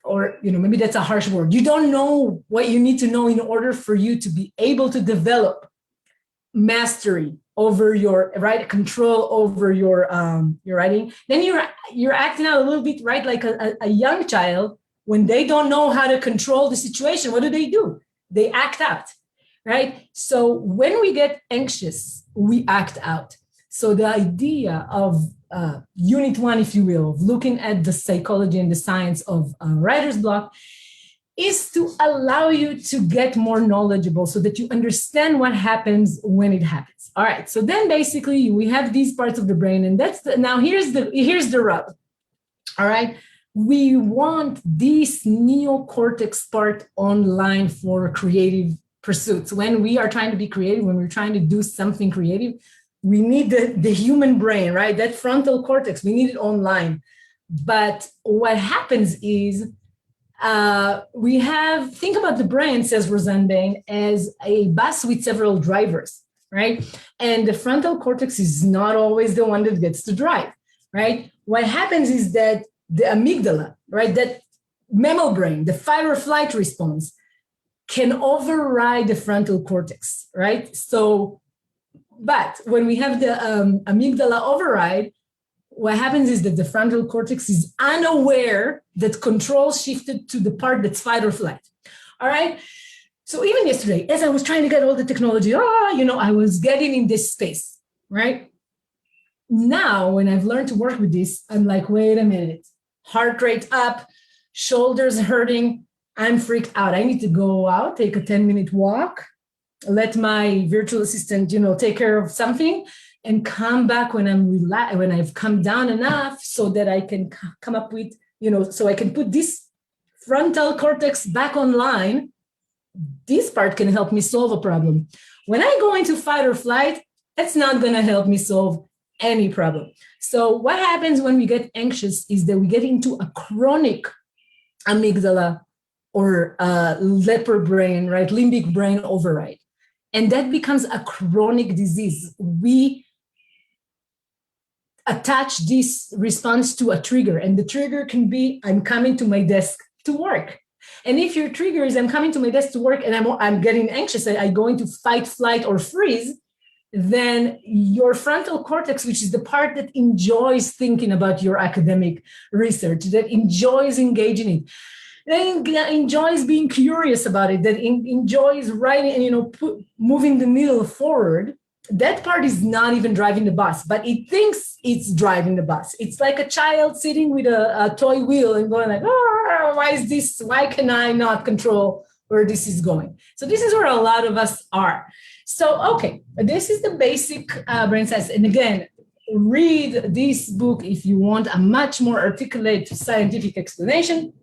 Or, maybe that's a harsh word. You don't know what you need to know in order for you to be able to develop mastery over your control over your writing. Then you're acting out a little bit, right? Like a young child, when they don't know how to control the situation, what do? They act out, right? So when we get anxious, we act out. So the idea of Unit 1, if you will, of looking at the psychology and the science of writer's block is to allow you to get more knowledgeable so that you understand what happens when it happens. All right, so then basically we have these parts of the brain, and now here's the rub. All right, we want this neocortex part online for creative pursuits. When we are trying to be creative, when we're trying to do something creative, we need the human brain, right? That frontal cortex, we need it online. But what happens is think about the brain, says Roseanne Bain, as a bus with several drivers, right? And the frontal cortex is not always the one that gets to drive, right? What happens is that the amygdala, right, that mammal brain, the fight or flight response, can override the frontal cortex, right? So, but when we have the amygdala override, what happens is that the frontal cortex is unaware that control shifted to the part that's fight or flight. All right. So even yesterday, as I was trying to get all the technology, I was getting in this space, right? Now, when I've learned to work with this, I'm like, wait a minute, heart rate up, shoulders hurting. I'm freaked out. I need to go out, take a 10-minute walk, let my virtual assistant, take care of something and come back when when I've come down enough so that I can come up with, so I can put this frontal cortex back online. This part can help me solve a problem. When I go into fight or flight, that's not going to help me solve any problem. So what happens when we get anxious is that we get into a chronic amygdala or leper brain, right? Limbic brain override. And that becomes a chronic disease. We attach this response to a trigger, and the trigger can be, I'm coming to my desk to work. And if your trigger is, I'm coming to my desk to work and I'm getting anxious, I go into fight, flight, or freeze, then your frontal cortex, which is the part that enjoys thinking about your academic research, that enjoys engaging it, that enjoys being curious about it, that enjoys writing and moving the needle forward, that part is not even driving the bus, but it thinks it's driving the bus. It's like a child sitting with a toy wheel and going like, oh, why is this? Why can I not control where this is going? So this is where a lot of us are. So, okay, this is the basic brain science. And again, read this book if you want a much more articulate scientific explanation.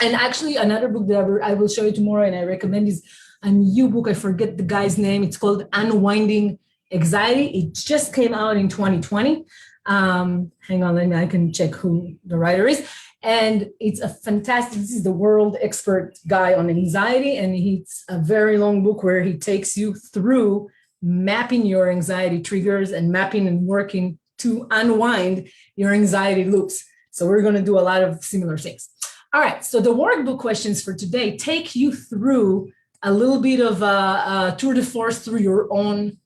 And actually, another book that I will show you tomorrow, and I recommend, is a new book. I forget the guy's name. It's called Unwinding Anxiety. It just came out in 2020. Hang on, I can check who the writer is. And it's a fantastic, this is the world expert guy on anxiety. And it's a very long book where he takes you through mapping your anxiety triggers and mapping and working to unwind your anxiety loops. So we're going to do a lot of similar things. All right, so the workbook questions for today take you through a little bit of a tour de force through your own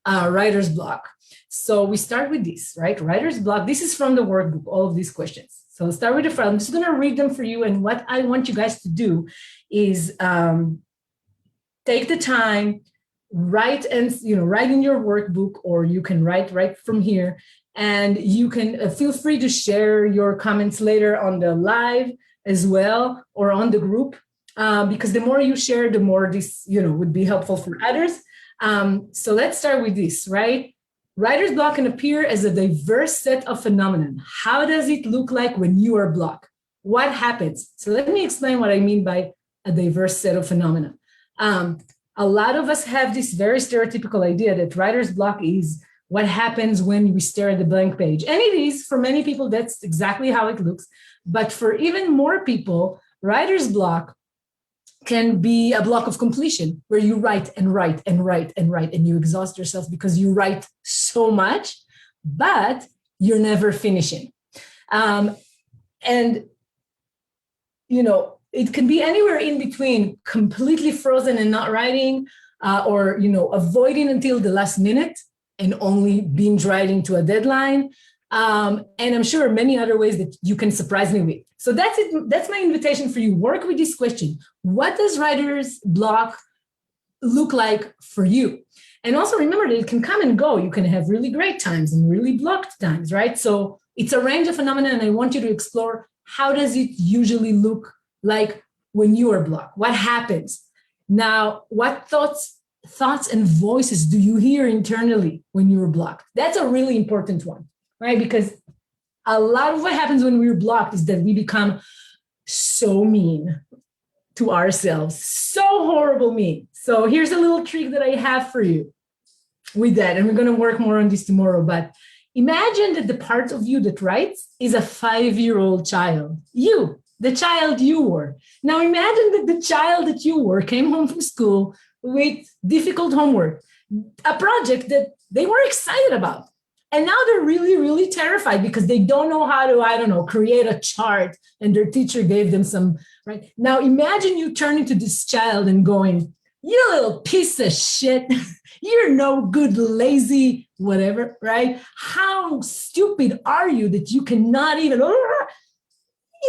writer's block. So we start with this, right? Writer's block. This is from the workbook, all of these questions. So let's start with the front. I'm just going to read them for you. And what I want you guys to do is take the time, write in your workbook, or you can write right from here. And you can feel free to share your comments later on the live as well, or on the group, because the more you share, the more this, would be helpful for others. So let's start with this, right? Writer's block can appear as a diverse set of phenomena. How does it look like when you are blocked? What happens? So let me explain what I mean by a diverse set of phenomena. A lot of us have this very stereotypical idea that writer's block is what happens when we stare at the blank page. And it is, for many people, that's exactly how it looks. But for even more people, writer's block can be a block of completion where you write and write and write and write and you exhaust yourself because you write so much, but you're never finishing. And, it can be anywhere in between completely frozen and not writing, or, avoiding until the last minute and only binge writing to a deadline. And I'm sure many other ways that you can surprise me with. So that's it. That's my invitation for you. Work with this question. What does writer's block look like for you? And also remember that it can come and go. You can have really great times and really blocked times, right? So it's a range of phenomena, and I want you to explore, how does it usually look like when you are blocked? What happens? Now, what thoughts and voices do you hear internally when you are blocked? That's a really important one, right? Because a lot of what happens when we're blocked is that we become so mean to ourselves, so horrible mean. So here's a little trick that I have for you with that. And we're going to work more on this tomorrow. But imagine that the part of you that writes is a 5-year-old child. You, the child you were. Now imagine that the child that you were came home from school with difficult homework, a project that they were excited about. And now they're really, really terrified because they don't know how to, create a chart, and their teacher gave them some, right? Now imagine you turning to this child and going, you little piece of shit, you're no good, lazy, whatever, right? How stupid are you that you cannot even,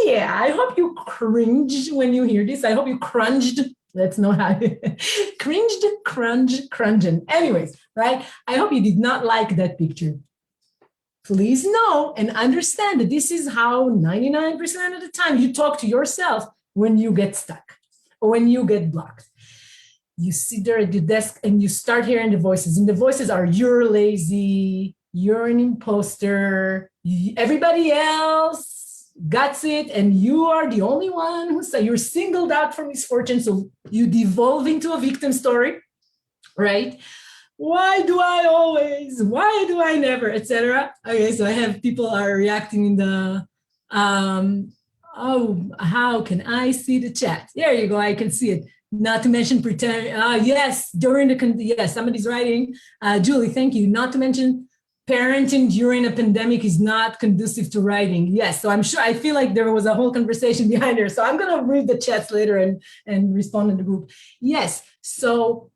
yeah, I hope you cringed when you hear this. I hope you crunged. Let's know how cringed, crunging. Anyways, right? I hope you did not like that picture. Please know and understand that this is how 99% of the time you talk to yourself when you get stuck or when you get blocked. you sit there at the desk and you start hearing the voices. And the voices are, you're lazy, you're an imposter, everybody else gets it, and you are the only one who's, you're singled out for misfortune. So you devolve into a victim story, right? Why do I always? Why do I never? Etc. Okay, so I have people are reacting in the, oh, how can I see the chat? There you go, I can see it. Not to mention pretend, yes, during the, yes, somebody's writing, Julie, thank you. Not to mention parenting during a pandemic is not conducive to writing. Yes, so I'm sure, I feel like there was a whole conversation behind there. So I'm gonna read the chats later and respond in the group. Yes, so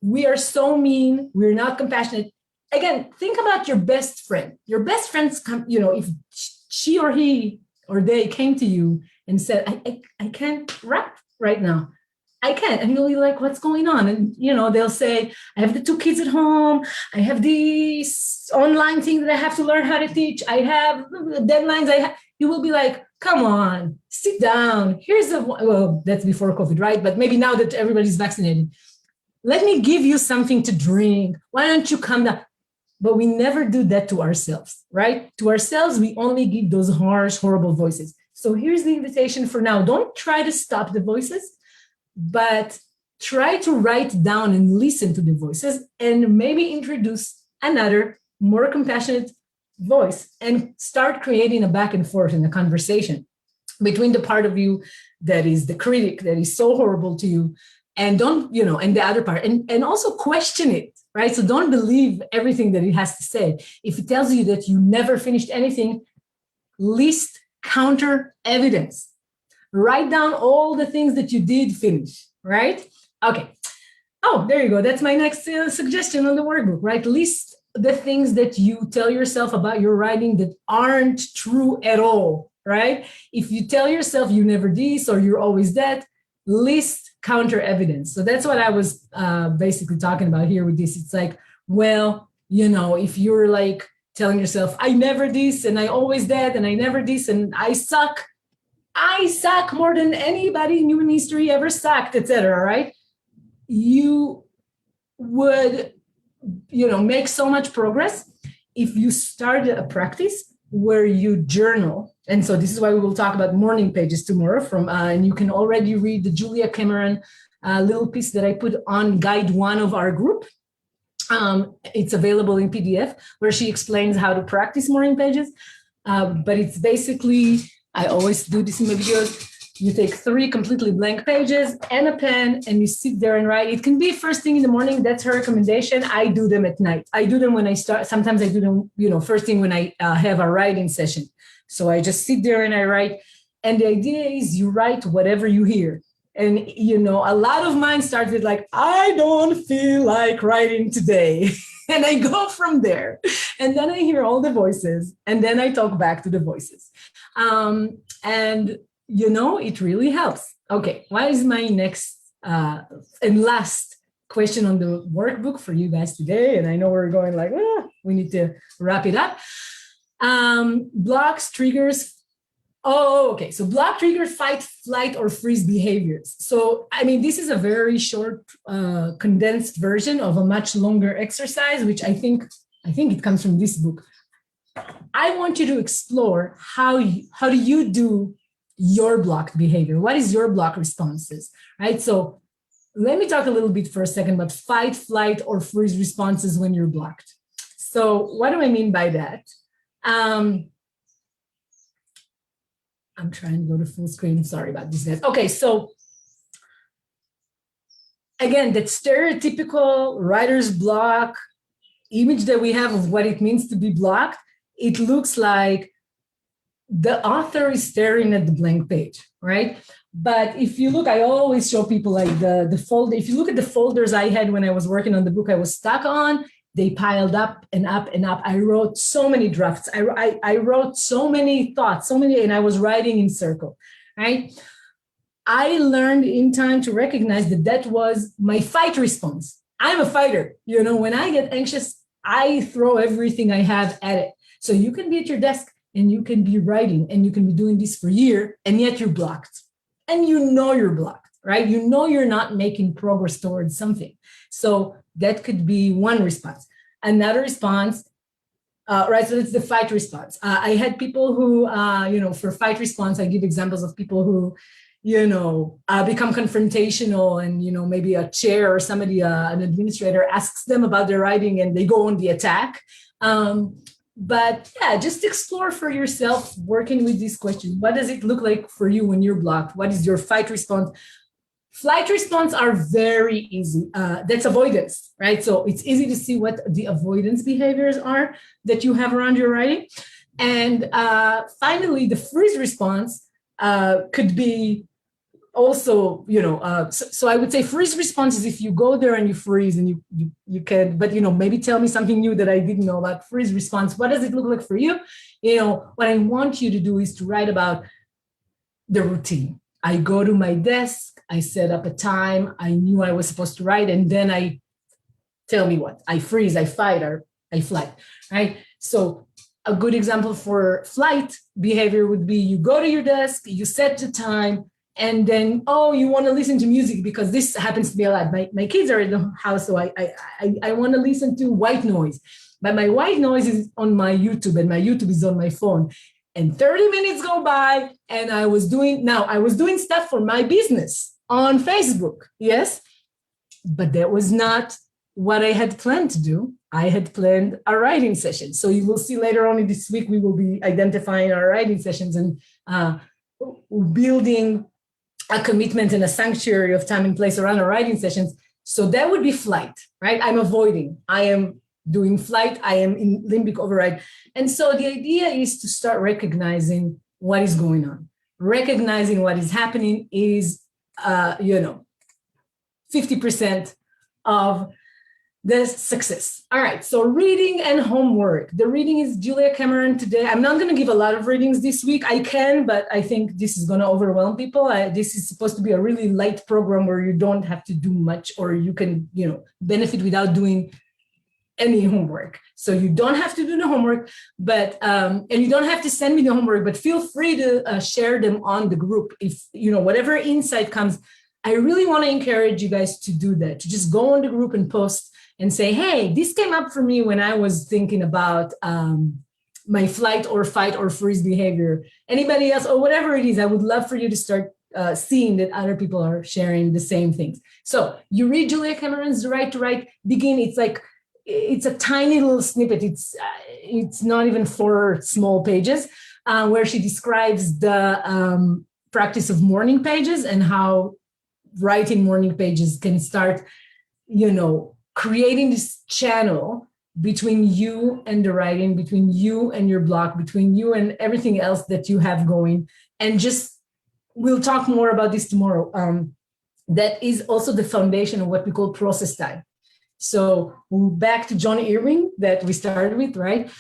we are so mean, we're not compassionate. Again, think about your best friend. Your best friends come, if she or he or they came to you and said, I can't rap right now. I can't. And you'll be like, what's going on? And, they'll say, I have the 2 kids at home. I have this online thing that I have to learn how to teach. I have deadlines. You will be like, come on, sit down. Well, that's before COVID, right? But maybe now that everybody's vaccinated, let me give you something to drink. Why don't you come down? But we never do that to ourselves, right? To ourselves, we only give those harsh, horrible voices. So here's the invitation for now. Don't try to stop the voices, but try to write down and listen to the voices and maybe introduce another more compassionate voice and start creating a back and forth in a conversation between the part of you that is the critic, that is so horrible to you, and and the other part, and also question it, right? So don't believe everything that it has to say. If it tells you that you never finished anything, list counter evidence. Write down all the things that you did finish, right? Okay. Oh, there you go. That's my next suggestion on the workbook, right? List the things that you tell yourself about your writing that aren't true at all, right? If you tell yourself you never this or you're always that, list counter evidence. So that's what I was basically talking about here with this. It's like, well, if you're like telling yourself, I never this and I always that and I never this and I suck more than anybody in human history ever sucked, etc., right? You would, make so much progress if you started a practice where you journal. And so this is why we will talk about morning pages tomorrow and you can already read the Julia Cameron little piece that I put on guide 1 of our group. It's available in PDF where she explains how to practice morning pages. But it's basically, I always do this in my videos. You take 3 completely blank pages and a pen and you sit there and write. It can be first thing in the morning. That's her recommendation. I do them at night. I do them when I start. Sometimes I do them, first thing when I have a writing session. So I just sit there and I write. And the idea is you write whatever you hear. And, a lot of mine starts with like, I don't feel like writing today. And I go from there. And then I hear all the voices. And then I talk back to the voices. And, it really helps. Okay, what is my next and last question on the workbook for you guys today? And I know we're going like, we need to wrap it up. Blocks, triggers. Oh, okay. So block, trigger, fight, flight, or freeze behaviors. So, this is a very short, condensed version of a much longer exercise, which I think it comes from this book. I want you to explore how do you do your blocked behavior? What is your block responses, right? So let me talk a little bit for a second about fight, flight, or freeze responses when you're blocked. So what do I mean by that? I'm trying to go to full screen. Sorry about this, guys. Okay, so again, that stereotypical writer's block image that we have of what it means to be blocked, it looks like the author is staring at the blank page, right? But if you look, I always show people like the folder. If you look at the folders I had when I was working on the book I was stuck on, they piled up and up and up. I wrote so many drafts. I wrote so many thoughts, and I was writing in circle, right? I learned in time to recognize that was my fight response. I'm a fighter. When I get anxious, I throw everything I have at it. So you can be at your desk and you can be writing and you can be doing this for a year, and yet you're blocked. And you're blocked. right? You know you're not making progress towards something. So that could be one response. Another response, right, so it's the fight response. I had people who, for fight response, I give examples of people who, become confrontational and, maybe a chair or somebody, an administrator asks them about their writing and they go on the attack. But yeah, just explore for yourself working with these questions. What does it look like for you when you're blocked? What is your fight response? Flight response are very easy. That's avoidance, right? So it's easy to see what the avoidance behaviors are that you have around your writing. And finally, the freeze response could be also, so I would say freeze response is if you go there and you freeze and you can, but, maybe tell me something new that I didn't know about freeze response. What does it look like for you? What I want you to do is to write about the routine. I go to my desk, I set up a time, I knew I was supposed to write, and then I tell me what, I freeze, I fight, or I flight, right? So a good example for flight behavior would be you go to your desk, you set the time, and then, you want to listen to music because this happens to me a lot. My kids are in the house, so I want to listen to white noise. But my white noise is on my YouTube, and my YouTube is on my phone. And 30 minutes go by, and I was doing stuff for my business on Facebook, yes? But that was not what I had planned to do. I had planned a writing session. So you will see later on in this week, we will be identifying our writing sessions and building a commitment and a sanctuary of time and place around our writing sessions. So that would be flight, right? I'm avoiding. I am doing flight. I am in limbic override. And so the idea is to start recognizing what is going on. Recognizing what is happening is, 50% of the success. All right, so reading and homework. The reading is Julia Cameron today. I'm not going to give a lot of readings this week. I can, but I think this is going to overwhelm people. This is supposed to be a really light program where you don't have to do much, or you can, benefit without doing any homework. So you don't have to do the homework, but and you don't have to send me the homework, but feel free to share them on the group. If, whatever insight comes, I really want to encourage you guys to do that, to just go on the group and post and say, hey, this came up for me when I was thinking about my flight or fight or freeze behavior. Anybody else or whatever it is, I would love for you to start seeing that other people are sharing the same things. So you read Julia Cameron's The Right to Write, begin. It's a tiny little snippet. It's not even 4 small pages where she describes the practice of morning pages and how writing morning pages can start, creating this channel between you and the writing, between you and your block, between you and everything else that you have going. And just, we'll talk more about this tomorrow. That is also the foundation of what we call process time. So back to John Irving that we started with, right?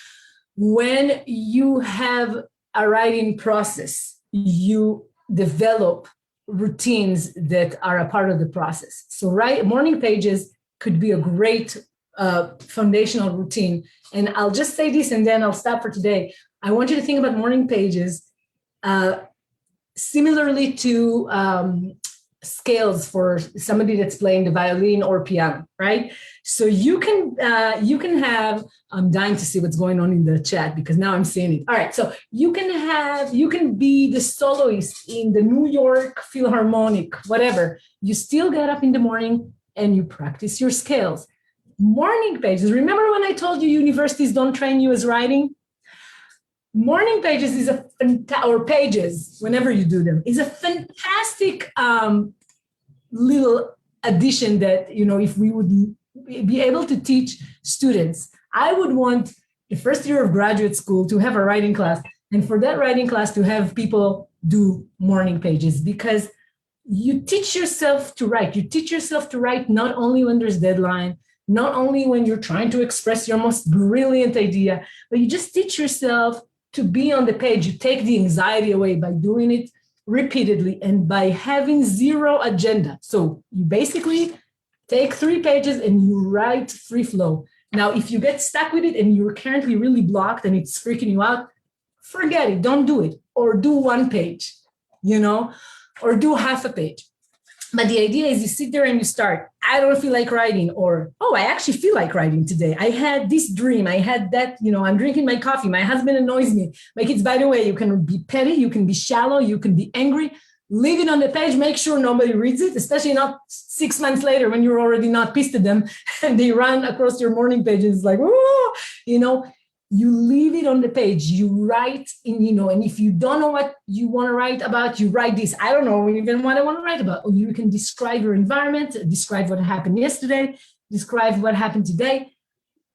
When you have a writing process, you develop routines that are a part of the process. So morning pages could be a great foundational routine. And I'll just say this and then I'll stop for today. I want you to think about morning pages similarly to scales for somebody that's playing the violin or piano, right? So you can have, I'm dying to see what's going on in the chat because now I'm seeing it. All right, so you can be the soloist in the New York Philharmonic, whatever. You still get up in the morning and you practice your scales. Morning pages, remember when I told you universities don't train you as writing? Morning pages is or pages, whenever you do them, is a fantastic little addition that, if we would be able to teach students, I would want the first year of graduate school to have a writing class. And for that writing class to have people do morning pages, because you teach yourself to write. You teach yourself to write not only when there's deadline, not only when you're trying to express your most brilliant idea, but you just teach yourself to be on the page. You take the anxiety away by doing it repeatedly and by having zero agenda. So you basically take 3 pages and you write free flow. Now, if you get stuck with it and you're currently really blocked and it's freaking you out, forget it, don't do it. Or do 1 page, or do half a page. But the idea is you sit there and you start, I don't feel like writing, or, oh, I actually feel like writing today. I had this dream. I had that, I'm drinking my coffee. My husband annoys me. My kids, by the way, you can be petty, you can be shallow, you can be angry. Leave it on the page. Make sure nobody reads it, especially not 6 months later when you're already not pissed at them and they run across your morning page. And it's like, oh, you leave it on the page, you write in, and if you don't know what you want to write about, you write this. I don't know even what I want to write about. Or you can describe your environment, describe what happened yesterday, describe what happened today,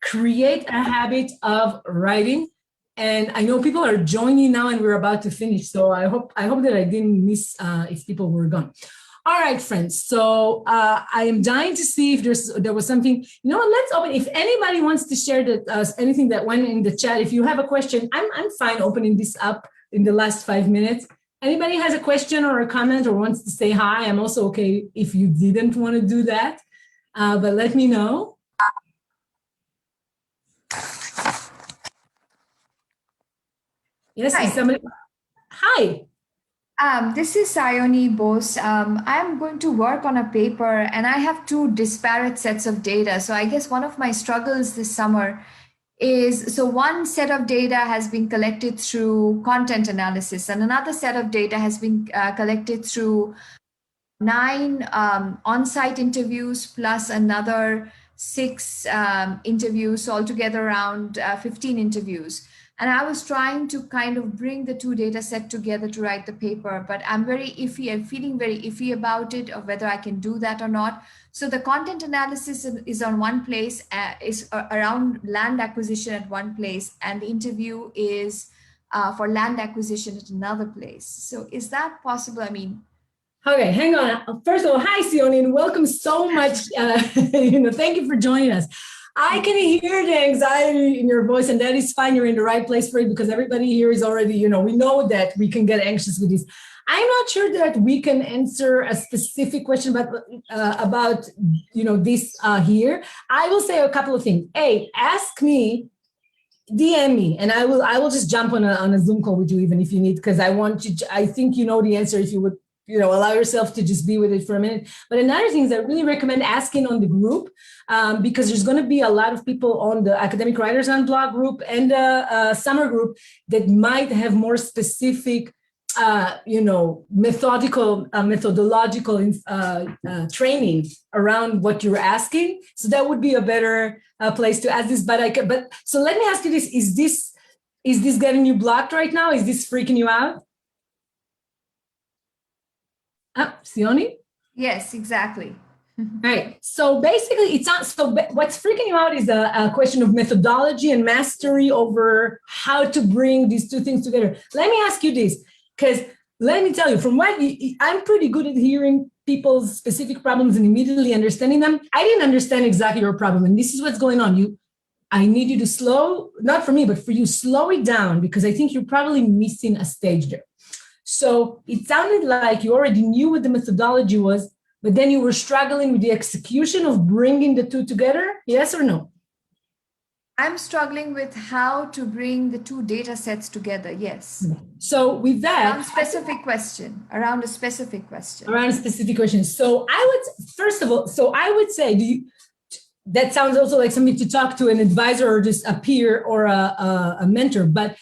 create a habit of writing. And I know people are joining now and we're about to finish. So I hope that I didn't miss if people were gone. All right, friends. So I am dying to see if there was something. Let's open. If anybody wants to share anything that went in the chat, if you have a question, I'm fine opening this up in the last 5 minutes. Anybody has a question or a comment or wants to say hi, I'm also okay if you didn't want to do that, but let me know. Yes, hi. Somebody. Hi. This is Sayoni Bose. I'm going to work on a paper and I have two disparate sets of data. So I guess one of my struggles this summer is, so one set of data has been collected through content analysis and another set of data has been collected through 9 on-site interviews plus another 6 interviews, so altogether around 15 interviews. And I was trying to kind of bring the two data set together to write the paper, but I'm very iffy. I'm feeling very iffy about it, of whether I can do that or not. So the content analysis is on one place, is around land acquisition at one place, and the interview is for land acquisition at another place. So is that possible? I mean, okay, hang on. First of all, hi, Sioni, and welcome so much. Thank you for joining us. I can hear the anxiety in your voice, and that is fine. You're in the right place for it because everybody here is already, we know that we can get anxious with this. I'm not sure that we can answer a specific question about this here. I will say a couple of things. A, ask me, DM me, and I will just jump on a Zoom call with you even if you need, because I think you know the answer if you would allow yourself to just be with it for a minute. But another thing is I really recommend asking on the group because there's going to be a lot of people on the Academic Writers on Blog group and the summer group that might have more specific, methodological training around what you're asking. So that would be a better place to ask this. But so let me ask you this: is this getting you blocked right now? Is this freaking you out? Sioni? yes, exactly. Right. So basically, it's not. So what's freaking you out is a question of methodology and mastery over how to bring these two things together. Let me ask you this, because let me tell you, from what I'm pretty good at hearing people's specific problems and immediately understanding them. I didn't understand exactly your problem, and this is what's going on. I need you to slow, not for me, but for you, slow it down, because I think you're probably missing a stage there. So it sounded like you already knew what the methodology was, but then you were struggling with the execution of bringing the two together. Yes or no? I'm struggling with how to bring the two data sets together. Yes. So with that, around a specific question. So I would say, that sounds also like something to talk to an advisor or just a peer or a mentor, but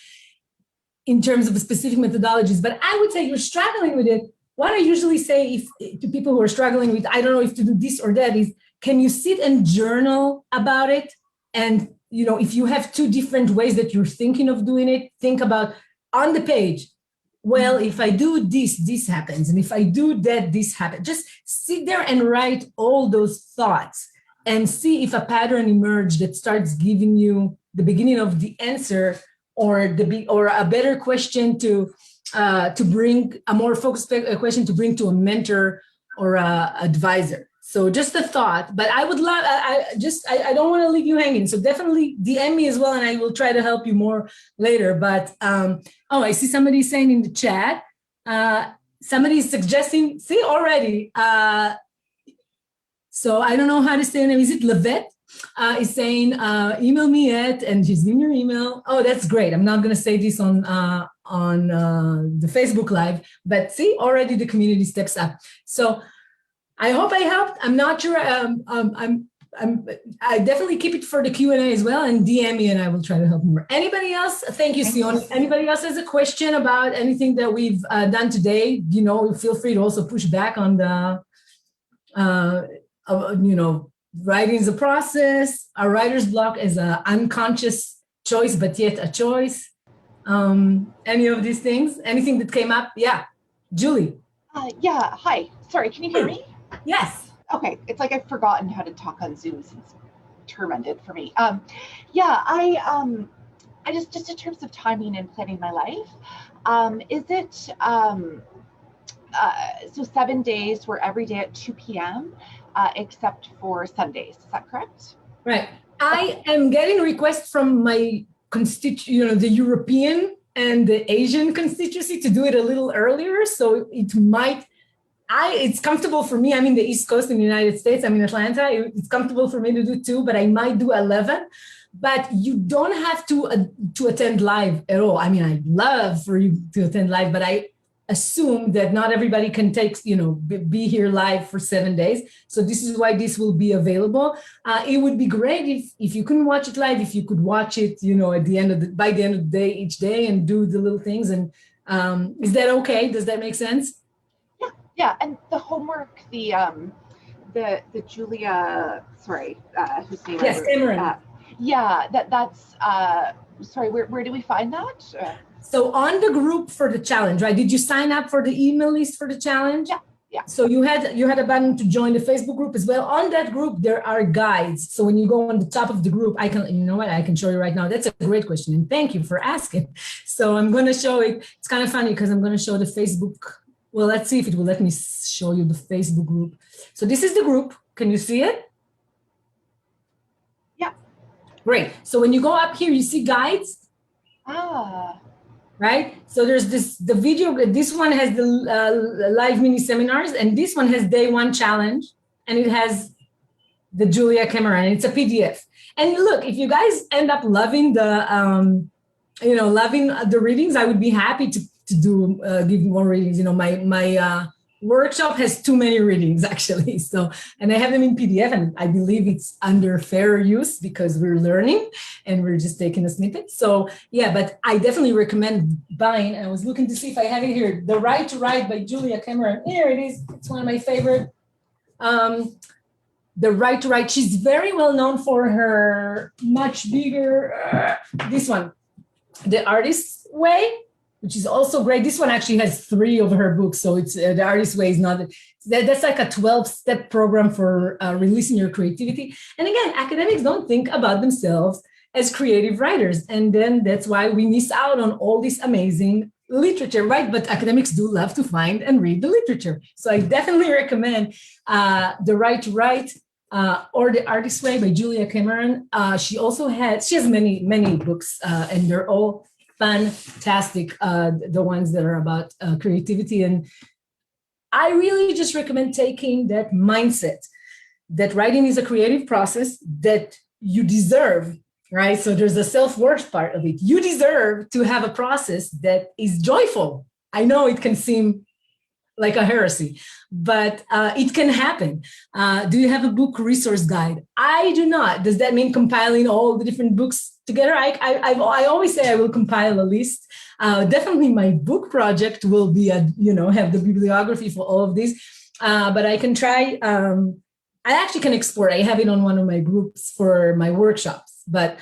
in terms of specific methodologies. But I would say you're struggling with it. What I usually say to people who are struggling with, I don't know if to do this or that, is can you sit and journal about it? And, if you have two different ways that you're thinking of doing it, think about on the page, well, if I do this, this happens. And if I do that, this happens. Just sit there and write all those thoughts and see if a pattern emerges that starts giving you the beginning of the answer, or a better question to bring, a more focused question to bring to a mentor or a advisor. So just a thought, but I would love, I don't want to leave you hanging. So definitely DM me as well, and I will try to help you more later. But, I see somebody saying in the chat, somebody is suggesting, see already. So I don't know how to say her name. Is it Levette? Is saying, email me and she's giving your email. Oh, that's great. I'm not going to say this on the Facebook Live, but see, already the community steps up. So I hope I helped. I'm not sure. I definitely keep it for the Q&A as well, and DM me and I will try to help more. Anybody else? Thank you, Sion. Anybody else has a question about anything that we've done today? Feel free to also push back on the, writing is a process. A writer's block is an unconscious choice, but yet a choice. Any of these things? Anything that came up? Yeah, Julie. Yeah, hi. Sorry, can you hear me? Yes. Okay, it's like I've forgotten how to talk on Zoom since it's tormented for me. I just in terms of timing and planning my life, is it so 7 days were every day at 2 p.m. Except for Sundays? Is that correct? Right. I am getting requests from my the European and the Asian constituency to do it a little earlier. So it's comfortable for me. I'm in the East Coast in the United States. I'm in Atlanta. It's comfortable for me to do 2, but I might do 11. But you don't have to attend live at all. I mean, I'd love for you to attend live, but I assume that not everybody can be here live for 7 days. So this is why this will be available. It would be great if you couldn't watch it live, if you could watch it, by the end of the day, each day, and do the little things. And is that okay? Does that make sense? Yeah, and the homework, the Julia, sorry, whose name? Yes, Cameron. That's sorry. Where do we find that? So on the group for the challenge, right? Did you sign up for the email list for the challenge? Yeah. So you had a button to join the Facebook group as well. On that group, there are guides. So when you go on the top of the group, I can show you right now. That's a great question, and thank you for asking. So I'm going to show it. It's kind of funny because I'm going to show the Facebook. Well, let's see if it will let me show you the Facebook group. So this is the group. Can you see it? Yeah. Great. So when you go up here, you see guides. Right? So there's the video. This one has the live mini seminars, and this one has day 1 challenge, and it has the Julia Cameron. It's a PDF. And look, if you guys end up loving loving the readings, I would be happy to give more readings. My workshop has too many readings actually. So, and I have them in PDF, and I believe it's under fair use because we're learning and we're just taking a snippet. So yeah, but I definitely recommend buying. I was looking to see if I have it here. The Right to Write by Julia Cameron. Here it is. It's one of my favorite. The Right to Write. She's very well known for her much bigger, this one, The Artist's Way, which is also great. This one actually has 3 of her books. So it's The Artist's Way is not, that's like a 12-step program for releasing your creativity. And again, academics don't think about themselves as creative writers. And then that's why we miss out on all this amazing literature, right? But academics do love to find and read the literature. So I definitely recommend The Right to Write or The Artist's Way by Julia Cameron. She has many books, and they're all fantastic, the ones that are about creativity. And I really just recommend taking that mindset that writing is a creative process that you deserve, right? So there's a self-worth part of it. You deserve to have a process that is joyful. I know it can seem like a heresy, but it can happen. Do you have a book resource guide? I do not. Does that mean compiling all the different books together? I always say I will compile a list. Definitely my book project will be, have the bibliography for all of these, but I can try. I actually can export. I have it on one of my groups for my workshops. But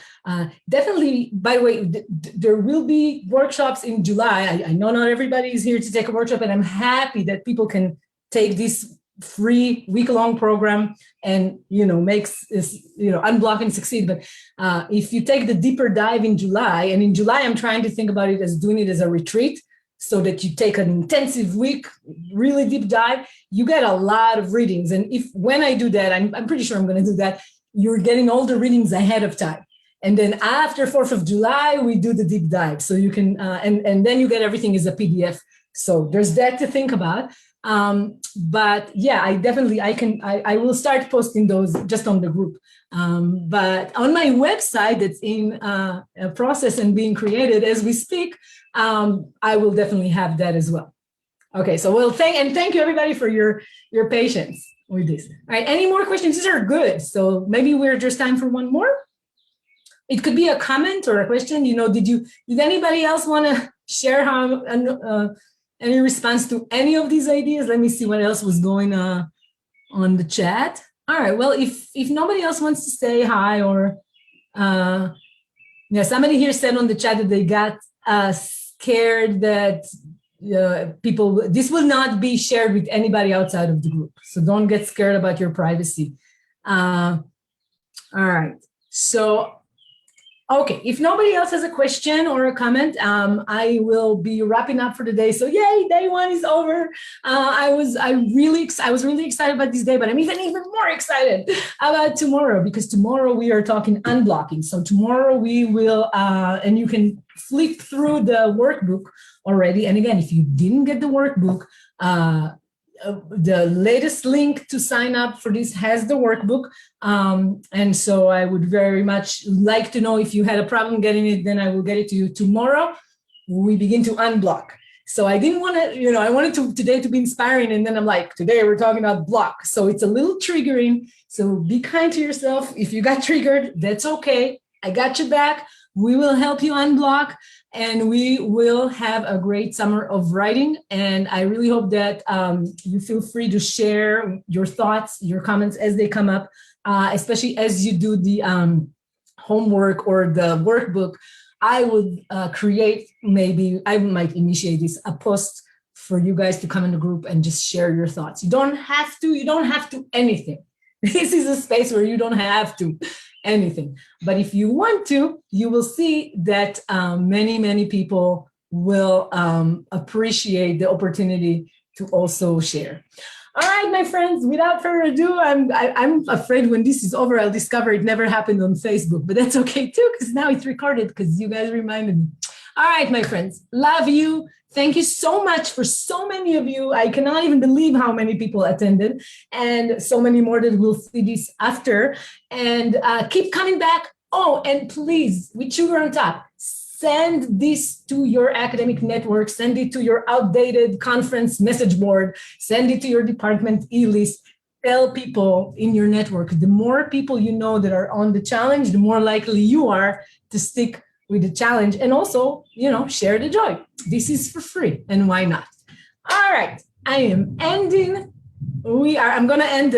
definitely, by the way, there will be workshops in July. I know not everybody is here to take a workshop, and I'm happy that people can take this free week-long program and, makes this, unblock and succeed. But if you take the deeper dive in July, and in July, I'm trying to think about it as doing it as a retreat, so that you take an intensive week, really deep dive, you get a lot of readings. And when I do that, I'm pretty sure I'm going to do that, you're getting all the readings ahead of time. And then after 4th of July, we do the deep dive. So you can, and then you get everything as a PDF. So there's that to think about. But yeah, I will start posting those just on the group. But on my website that's in a process and being created as we speak, I will definitely have that as well. Okay, so thank you everybody for your patience. with this. All right, any more questions? These are good. So maybe we're just time for one more. It could be a comment or a question. Did anybody else want to share any response to any of these ideas? Let me see what else was going on the chat. All right, well, if nobody else wants to say hi or somebody here said on the chat that they got scared that this will not be shared with anybody outside of the group. So don't get scared about your privacy. All right, so okay, if nobody else has a question or a comment, I will be wrapping up for the day. So yay, day one is over. I was really excited about this day, but I'm even more excited about tomorrow, because tomorrow we are talking unblocking. So tomorrow we will, and you can flip through the workbook already. And again, if you didn't get the workbook, the latest link to sign up for this has the workbook. And so I would very much like to know if you had a problem getting it, then I will get it to you tomorrow. We begin to unblock. So I didn't want to, I wanted today to be inspiring. And then I'm like, today we're talking about block. So it's a little triggering. So be kind to yourself. If you got triggered, that's okay. I got you back. We will help you unblock, and we will have a great summer of writing. And I really hope that you feel free to share your thoughts, your comments as they come up, especially as you do the homework or the workbook. I would create, maybe I might initiate this, a post for you guys to come in the group and just share your thoughts. You don't have to anything. This is a space where you don't have to anything. But if you want to, you will see that many people will appreciate the opportunity to also share. All right, my friends, without further ado, I'm afraid when this is over, I'll discover it never happened on Facebook, but that's okay too, because now it's recorded because you guys reminded me. All right, my friends, love you. Thank you so much for so many of you. I cannot even believe how many people attended, and so many more that will see this after. And keep coming back. Oh, and please, with sugar on top, send this to your academic network, send it to your outdated conference message board, send it to your department e-list. Tell people in your network. The more people you know that are on the challenge, the more likely you are to stick with the challenge, and also, share the joy. This is for free, and why not? All right, I am ending. I'm going to end